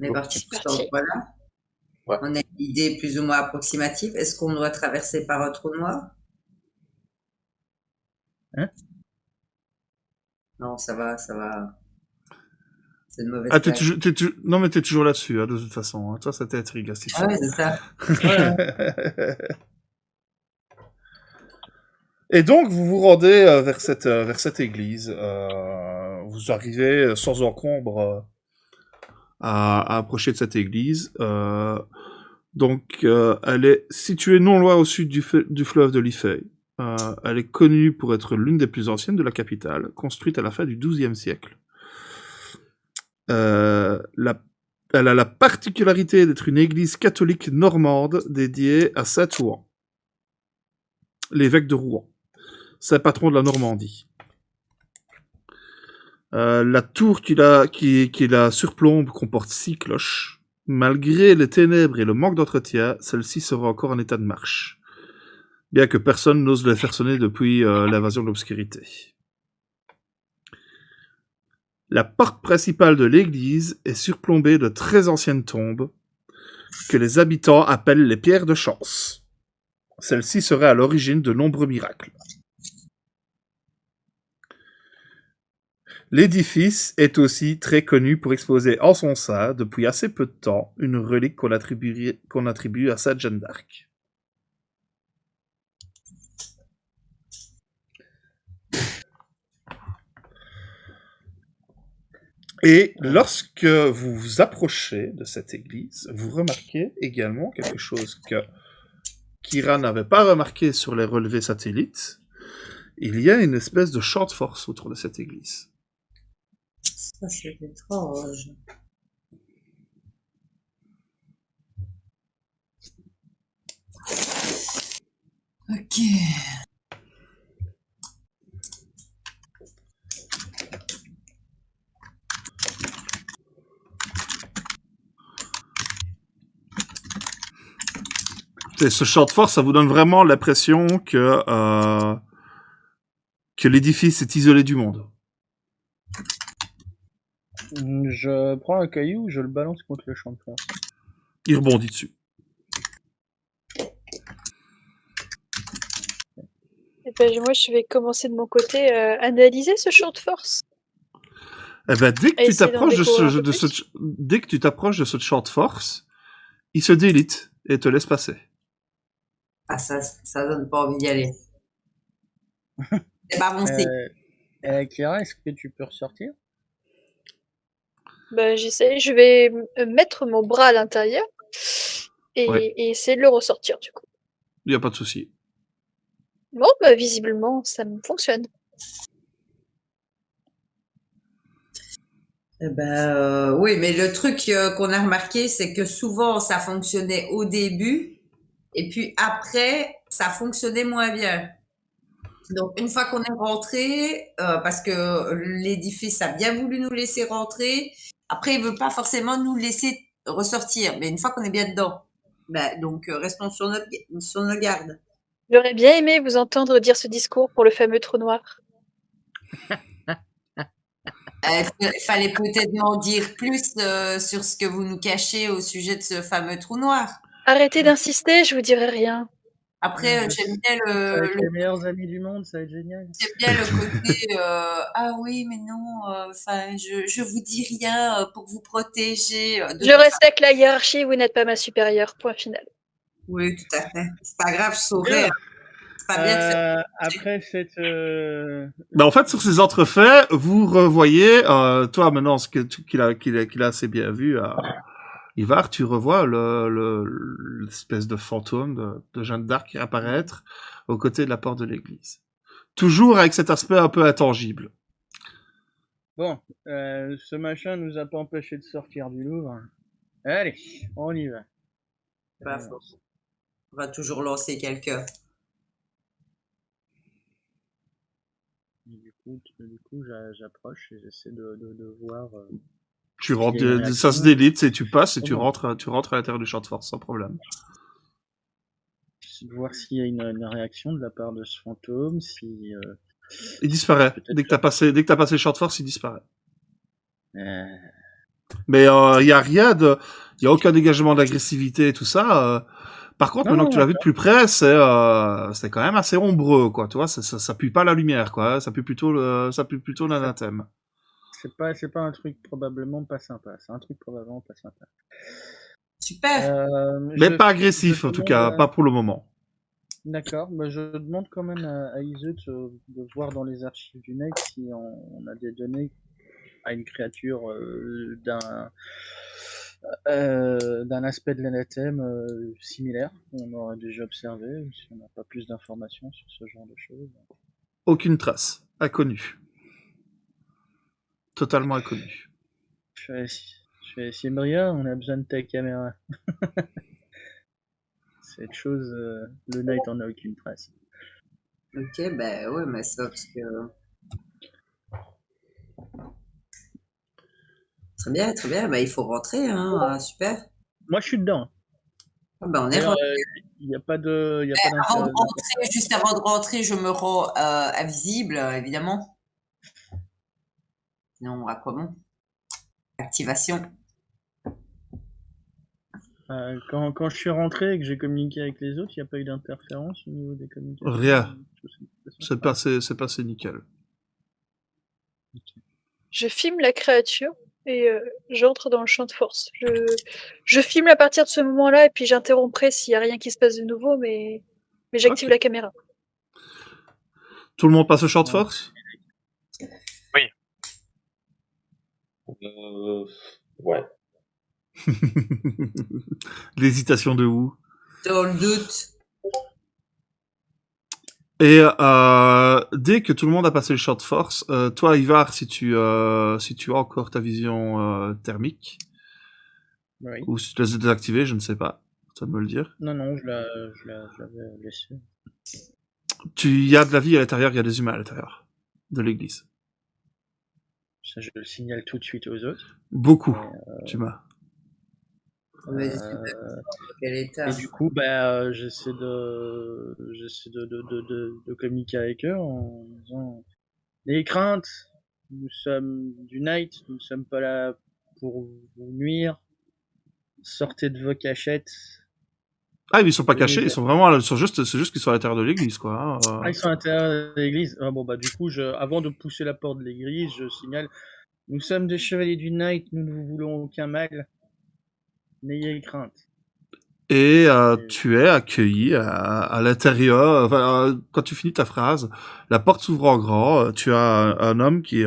On est parti sur cet endroit-là. Ouais. On a une idée plus ou moins approximative. Est-ce qu'on doit traverser par un trou noir? Hein? Non, ça va. C'est une mauvaise Ah, blague. non mais t'es toujours là-dessus, hein, de toute façon. Hein. Toi, ça t'intrigue, là, c'est Ah ouais, c'est ça. Et donc, vous vous rendez vers cette église. Vous arrivez sans encombre à approcher de cette église. Donc, elle est située non loin au sud du fleuve de l'Ifei. Elle est connue pour être l'une des plus anciennes de la capitale, construite à la fin du XIIe siècle. Elle a la particularité d'être une église catholique normande dédiée à saint Ouen, l'évêque de Rouen, saint patron de la Normandie. La tour qui la surplombe comporte 6 cloches. Malgré les ténèbres et le manque d'entretien, celle-ci sera encore en état de marche, bien que personne n'ose les faire sonner depuis l'invasion de l'obscurité. La porte principale de l'église est surplombée de très anciennes tombes que les habitants appellent les pierres de chance. Celles-ci seraient à l'origine de nombreux miracles. L'édifice est aussi très connu pour exposer en son sein, depuis assez peu de temps, une relique qu'on attribue à Sainte Jeanne d'Arc. Et lorsque vous vous approchez de cette église, vous remarquez également quelque chose que Kira n'avait pas remarqué sur les relevés satellites. Il y a une espèce de champ de force autour de cette église. Ça, c'est étrange. Ok. Et ce champ de force, ça vous donne vraiment l'impression que l'édifice est isolé du monde. Je prends un caillou, je le balance contre le champ de force. Il rebondit dessus. Et ben, moi, je vais commencer de mon côté à analyser ce champ de force. Eh ben, dès que Et tu essayer d'en t'approches découvrir un peu plus. dès que tu t'approches de ce champ de force, il se délite et te laisse passer. Ah, ça donne pas envie d'y aller. C'est pas avancé. Kira, est-ce que tu peux ressortir? Ben, j'essaie, je vais mettre mon bras à l'intérieur et, Ouais. et essayer de le ressortir, du coup. Il n'y a pas de souci. Bon, bah, visiblement, ça me fonctionne. Eh ben, oui, mais le truc qu'on a remarqué, c'est que souvent, ça fonctionnait au début, et puis après, ça fonctionnait moins bien. Donc, une fois qu'on est rentré, parce que l'édifice a bien voulu nous laisser rentrer, après, il veut pas forcément nous laisser ressortir, mais une fois qu'on est bien dedans, ben, donc restons sur nos gardes. J'aurais bien aimé vous entendre dire ce discours pour le fameux trou noir. Il fallait peut-être m'en dire plus sur ce que vous nous cachez au sujet de ce fameux trou noir. Arrêtez d'insister, je vous dirai rien. Après, j'aime bien Ça va être les meilleurs amis du monde, ça va être génial. j'aime bien le côté ah oui, mais non, enfin, je vous dis rien pour vous protéger. Je respecte la hiérarchie, vous n'êtes pas ma supérieure, point final. Oui, tout à fait. C'est pas grave, je saurais. Hein. C'est pas bien de faire. Après cette... Ben, en fait, sur ces entrefaits, vous revoyez, toi maintenant, ce qu'il a assez bien vu, Ivar, tu revois l'espèce de fantôme de Jeanne d'Arc apparaître aux côtés de la porte de l'église. Toujours avec cet aspect un peu intangible. Bon, ce machin nous a pas empêché de sortir du Louvre. Allez, on y va. Pas faux. On va toujours lancer quelqu'un. Du coup, j'approche et j'essaie de voir. Tu rentres, Il y a une ça se réaction. délite et tu passes et tu Comment rentres à l'intérieur du champ de force sans problème. J'essaie de voir s'il y a une réaction de la part de ce fantôme, si. Il disparaît. Peut-être Dès que t'as passé le champ de force, il disparaît. euh, Mais il y a rien de, il y a aucun dégagement d'agressivité et tout ça. Par contre, maintenant que tu l'as vu de plus près, c'est quand même assez ombreux, quoi. Tu vois, ça pue pas la lumière, quoi. Ça pue plutôt l'anathème. c'est pas un truc probablement pas sympa. C'est un truc probablement pas sympa. Super. Mais pas agressif, en tout cas, pas pour le moment. D'accord, bah je demande quand même à Iseut de voir dans les archives du NEC si on a des données à une créature d'un aspect de l'anathème similaire qu'on aurait déjà observé, si on n'a pas plus d'informations sur ce genre de choses. Aucune trace. Inconnu. Totalement inconnu. Je fais Cybria, on a besoin de ta caméra. Cette chose, le Knight en a aucune trace. Ok, ben ouais, mais ça, parce que. Très bien, très bien. Ben, il faut rentrer, hein. Super. Moi je suis dedans. Ah, ben, on est rentré. Il n'y a pas de. Avant de rentrer, juste avant de rentrer, je me rends invisible, évidemment. Sinon, à quoi bon? Activation. Quand je suis rentré et que j'ai communiqué avec les autres, il n'y a pas eu d'interférence au niveau des communications? Rien. Tout ça. C'est passé nickel. Je filme la créature et j'entre dans le champ de force. Je filme à partir de ce moment-là et puis j'interromprai s'il n'y a rien qui se passe de nouveau, mais j'active Ok. la caméra. Tout le monde passe au champ de force? Ouais. L'hésitation de où? Dans le doute. Et dès que tout le monde a passé le champ de force, toi, Ivar, si tu as encore ta vision thermique, Oui. ou si tu l'as désactivée, je ne sais pas. Ça de me le dire. Non, je l'avais laissé. Il y a de la vie à l'intérieur, il y a des humains à l'intérieur de l'église. Ça, je le signale tout de suite aux autres. Beaucoup d'humains. Mais je sais pas dans quel état. Et du coup, j'essaie de communiquer avec eux en disant n'ayez crainte, nous sommes du Night, nous ne sommes pas là pour vous nuire. Sortez de vos cachettes. Ah, mais ils sont pas cachés, Oui, ils sont vraiment là, c'est juste qu'ils sont à l'intérieur de l'église, quoi. Hein. Ah, ils sont à l'intérieur de l'église. Ah, bon, du coup, avant de pousser la porte de l'église, je signale nous sommes des chevaliers du Night, nous ne vous voulons aucun mal. N'ayez crainte. Et tu es accueilli à l'intérieur. Enfin, quand tu finis ta phrase, la porte s'ouvre en grand. Tu as un homme qui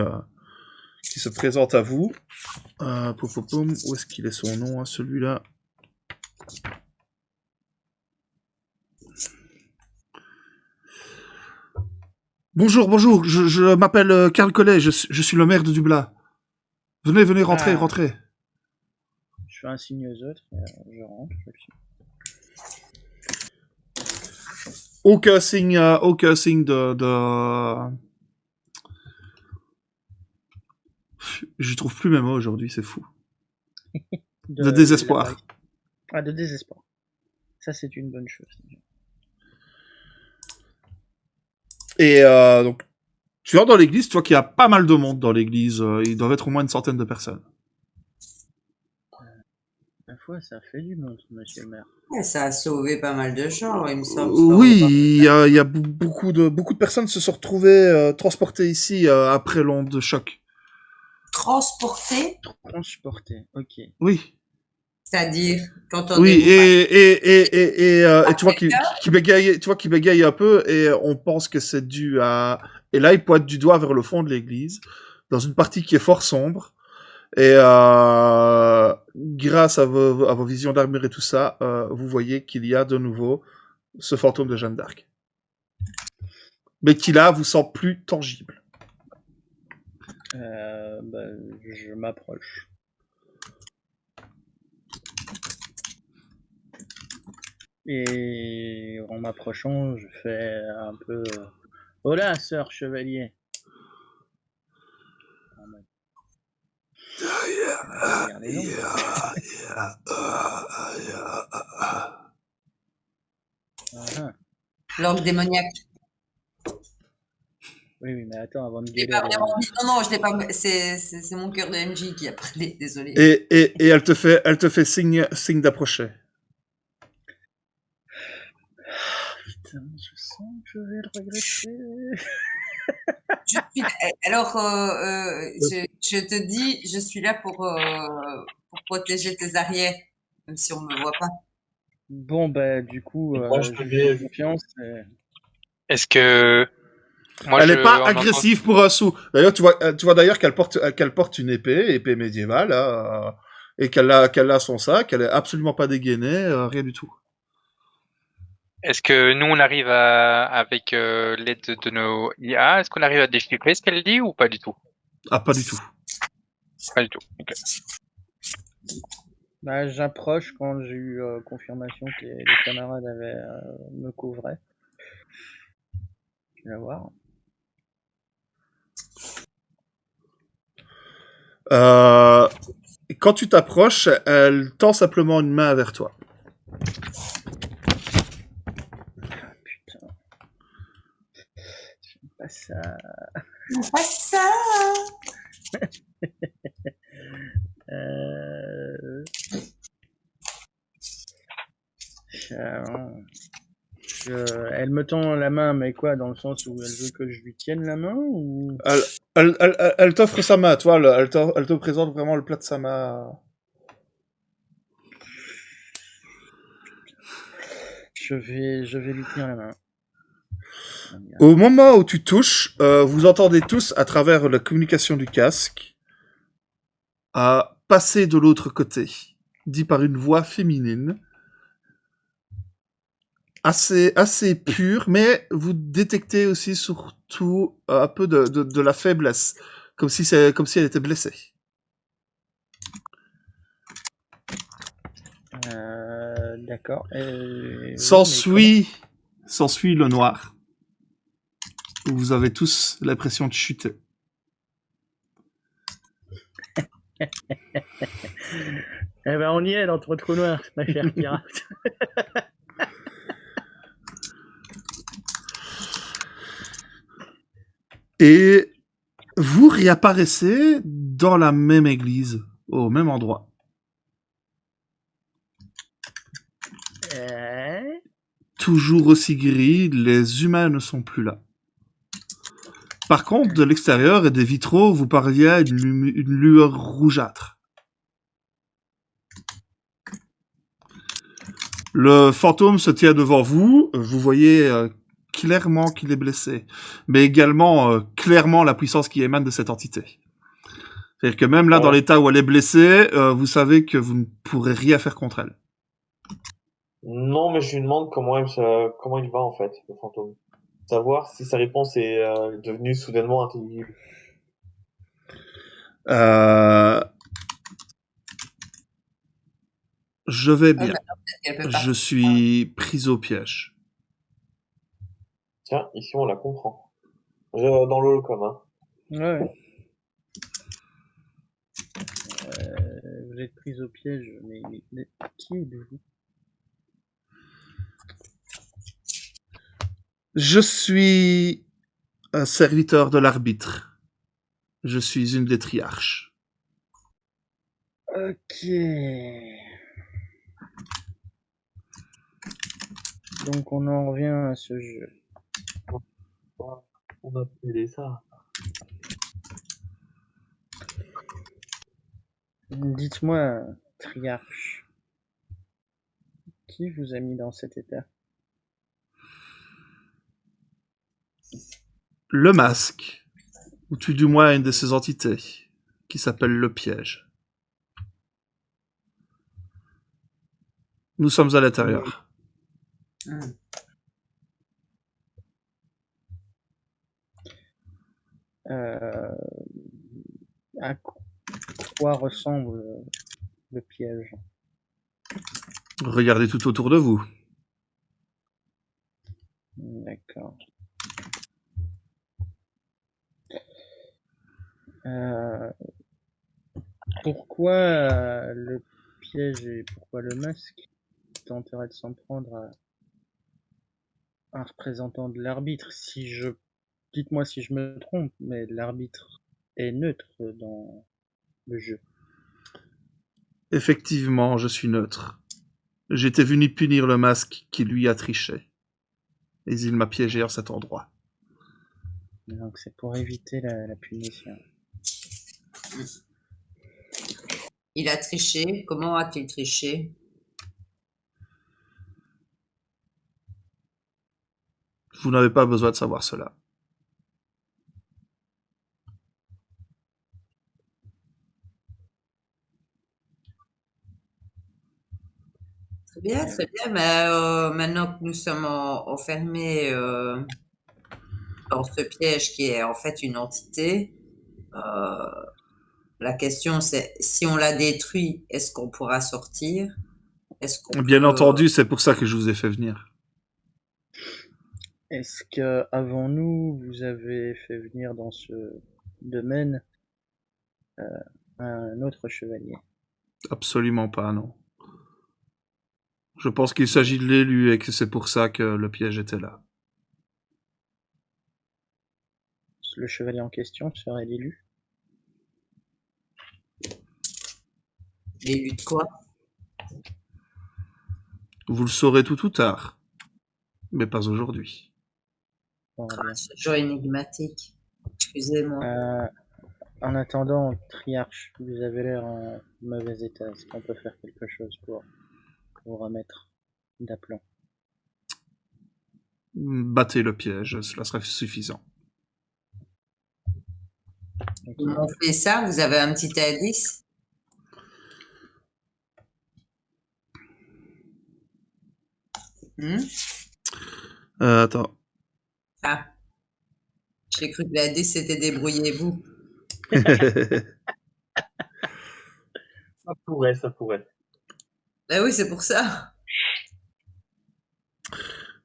se présente à vous. Où est-ce qu'il est son nom, hein, celui-là? Bonjour, je m'appelle Karl Collet, je suis le maire de Dublin. Venez, rentrez. Je fais un signe aux autres, je rentre. Aucun signe Je trouve plus mes mots aujourd'hui, c'est fou. De désespoir. De désespoir. Ça, c'est une bonne chose. Et donc, tu rentres dans l'église, tu vois qu'il y a pas mal de monde dans l'église. Il doit être au moins une centaine de personnes. La fois, ça fait du monde, monsieur le maire. Ouais, ça a sauvé pas mal de gens, il me semble. Oui, il y a beaucoup de personnes se sont retrouvées transportées ici après l'onde de choc. Transporté, Ok. Oui. c'est-à-dire quand on Oui, est et tu vois qu'il bégaye un peu et on pense que c'est dû à... Et là, il pointe du doigt vers le fond de l'église, dans une partie qui est fort sombre. Et grâce à vos visions d'armure et tout ça, vous voyez qu'il y a de nouveau ce fantôme de Jeanne d'Arc. Mais qui là vous semble plus tangible. Je m'approche. Et en m'approchant, je fais un peu hola, sœur chevalier. langue démoniaque. Oui, mais attends, avant de Je l'ai gueuler. pas vraiment dit. Non, je l'ai pas. C'est mon cœur de MJ qui a parlé. Désolé. Et elle te fait signe d'approcher. Putain, je sens que je vais le regretter. Alors, je te dis, je suis là pour protéger tes arrières, même si on me voit pas. Bon, du coup, Moi, je je te lui dis- fais confiance. Est-ce que moi Elle je est pas en agressive pour un sou. D'ailleurs, tu vois d'ailleurs qu'elle porte une épée médiévale, là, et qu'elle a son sac. Elle est absolument pas dégainée, rien du tout. Est-ce que nous on arrive avec l'aide de nos IA, est-ce qu'on arrive à déchiffrer ce qu'elle dit ou pas du tout? Ah, pas du tout. Pas du tout. Ok. J'approche quand j'ai eu confirmation que les camarades me couvraient. Je vais voir. Quand tu t'approches, elle tend simplement une main vers toi. Ah putain. J'aime pas ça. Pas ça. Elle me tend la main, mais quoi, dans le sens où elle veut que je lui tienne la main ou... Elle t'offre sa main, toi, elle te présente vraiment le plat de sa main. Je vais lui tenir la main. Au moment où tu touches, vous entendez tous, à travers la communication du casque, à passer de l'autre côté, dit par une voix féminine, assez pure, mais vous détectez aussi surtout un peu de la faiblesse, comme si elle était blessée. D'accord. S'ensuit le noir. Vous avez tous l'impression de chuter. Eh ben, on y est dans ton trou noir, ma chère Kira. Et vous réapparaissez dans la même église, au même endroit. Toujours aussi gris, les humains ne sont plus là. Par contre, de l'extérieur et des vitraux, vous parviez une lueur rougeâtre. Le fantôme se tient devant vous, vous voyez clairement qu'il est blessé, mais également clairement la puissance qui émane de cette entité. C'est-à-dire que même là, dans l'état où elle est blessée, vous savez que vous ne pourrez rien faire contre elle. Non, mais je lui demande comment il va en fait, le fantôme. Savoir si sa réponse est devenue soudainement intelligible. Je vais bien. Je suis prise au piège. Tiens, ici on la comprend. Dans l'holocaume, hein. Ouais. Vous êtes prise au piège, mais qui êtes-vous? Je suis un serviteur de l'arbitre. Je suis une des triarches. Ok. Donc on en revient à ce jeu. On a appelé ça. Dites-moi, triarche, qui vous a mis dans cet état? Le masque, ou tout du moins une de ces entités, qui s'appelle le piège. Nous sommes à l'intérieur. À quoi ressemble le piège? Regardez tout autour de vous. D'accord. Pourquoi le piège et pourquoi le masque tenterait de s'en prendre à un représentant de l'arbitre? Dites-moi si je me trompe, mais l'arbitre est neutre dans le jeu. Effectivement, je suis neutre. J'étais venu punir le masque qui lui a triché. Et il m'a piégé en cet endroit. Donc c'est pour éviter la punition. Il a triché. Comment a-t-il triché? Vous n'avez pas besoin de savoir cela. Très bien, mais maintenant que nous sommes enfermés dans ce piège qui est en fait une entité, la question c'est si on la détruit, est-ce qu'on pourra sortir? Est-ce qu'on Bien peut... entendu, c'est pour ça que je vous ai fait venir. Est-ce que avant nous, vous avez fait venir dans ce domaine un autre chevalier? Absolument pas, non. Je pense qu'il s'agit de l'élu et que c'est pour ça que le piège était là. Le chevalier en question serait l'élu? L'élu de quoi? Vous le saurez tout ou tard. Mais pas aujourd'hui. On verra bien. Ce jeu énigmatique. Excusez-moi. En attendant, Triarche, vous avez l'air en mauvais état. Est-ce qu'on peut faire quelque chose pour vous remettre d'aplomb? Battez le piège, cela serait suffisant. Ok. Comment on fait ça? Vous avez un petit indice? Attends. Ah, j'ai cru que l'indice c'était débrouillez-vous. Ça pourrait, ça pourrait. Ben oui, c'est pour ça.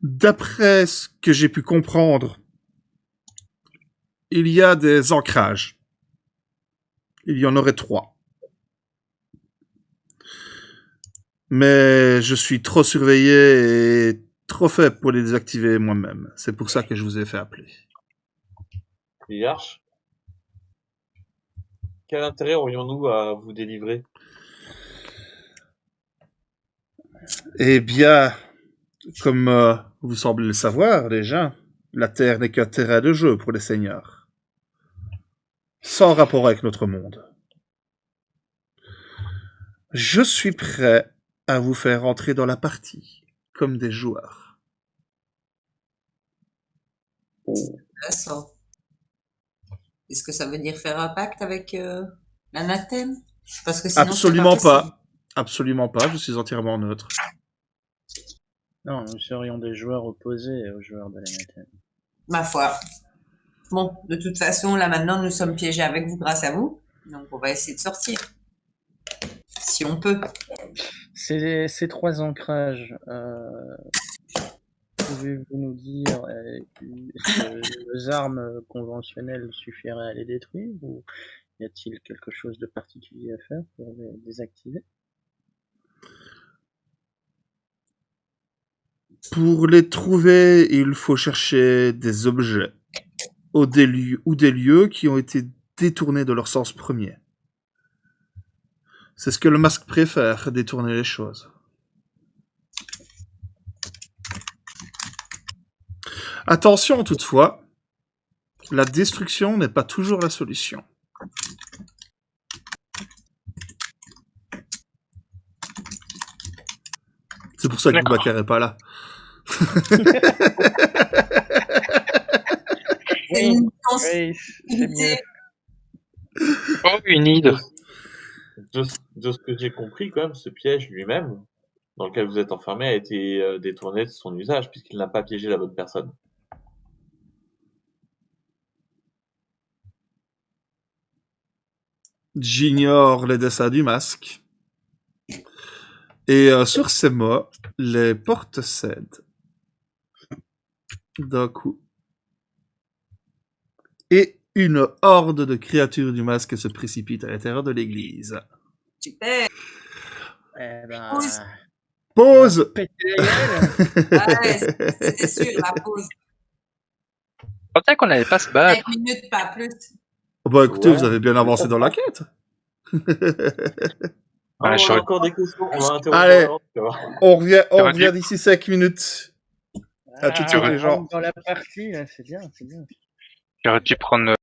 D'après ce que j'ai pu comprendre, il y a des ancrages. Il y en aurait 3. Mais je suis trop surveillé et trop faible pour les désactiver moi-même. C'est pour ça que je vous ai fait appeler. Triarche, quel intérêt aurions-nous à vous délivrer? Eh bien, comme vous semblez le savoir déjà, la Terre n'est qu'un terrain de jeu pour les seigneurs. Sans rapport avec notre monde. Je suis prêt à vous faire entrer dans la partie, comme des joueurs. Intéressant. Est-ce que ça veut dire faire un pacte avec l'anathème? Parce que sinon, Absolument c'est pas. pas. Absolument pas, je suis entièrement neutre. Non, nous serions des joueurs opposés aux joueurs de l'anathème. Ma foi. Bon, de toute façon, là maintenant, nous sommes piégés avec vous grâce à vous. Donc, on va essayer de sortir. Si on peut. Ces 3 ancrages, pouvez-vous nous dire est-ce que nos armes conventionnelles suffiraient à les détruire ou y a-t-il quelque chose de particulier à faire pour les désactiver? Pour les trouver, il faut chercher des objets ou des lieux qui ont été détournés de leur sens premier. C'est ce que le masque préfère, détourner les choses. Attention toutefois, la destruction n'est pas toujours la solution. C'est pour ça que D'accord. Boubacar est pas là. C'est une Oui, c'est mieux. Oh, une idée. De ce que j'ai compris, quand même, ce piège lui-même, dans lequel vous êtes enfermé, a été détourné de son usage, puisqu'il n'a pas piégé la bonne personne. J'ignore les dessins du masque. Et sur ces mots, les portes cèdent. D'un coup. Et une horde de créatures du masque se précipite à l'intérieur de l'église. super. Eh ben, Pause. Pause. péter la gueule. Ouais, c'était sûr, la pause. Je pensais qu'on n'allait pas se battre. 5 minutes, pas plus. Bah écoutez, Ouais. vous avez bien avancé dans la quête. Ah, on a j'aurais- encore des questions, on va interroger Allez. avant, tu vois. On revient J'aurais dû- d'ici 5 minutes. À tout de suite, on les gens. rentre dans la partie, là, c'est bien, c'est bien. J'aurais dû prendre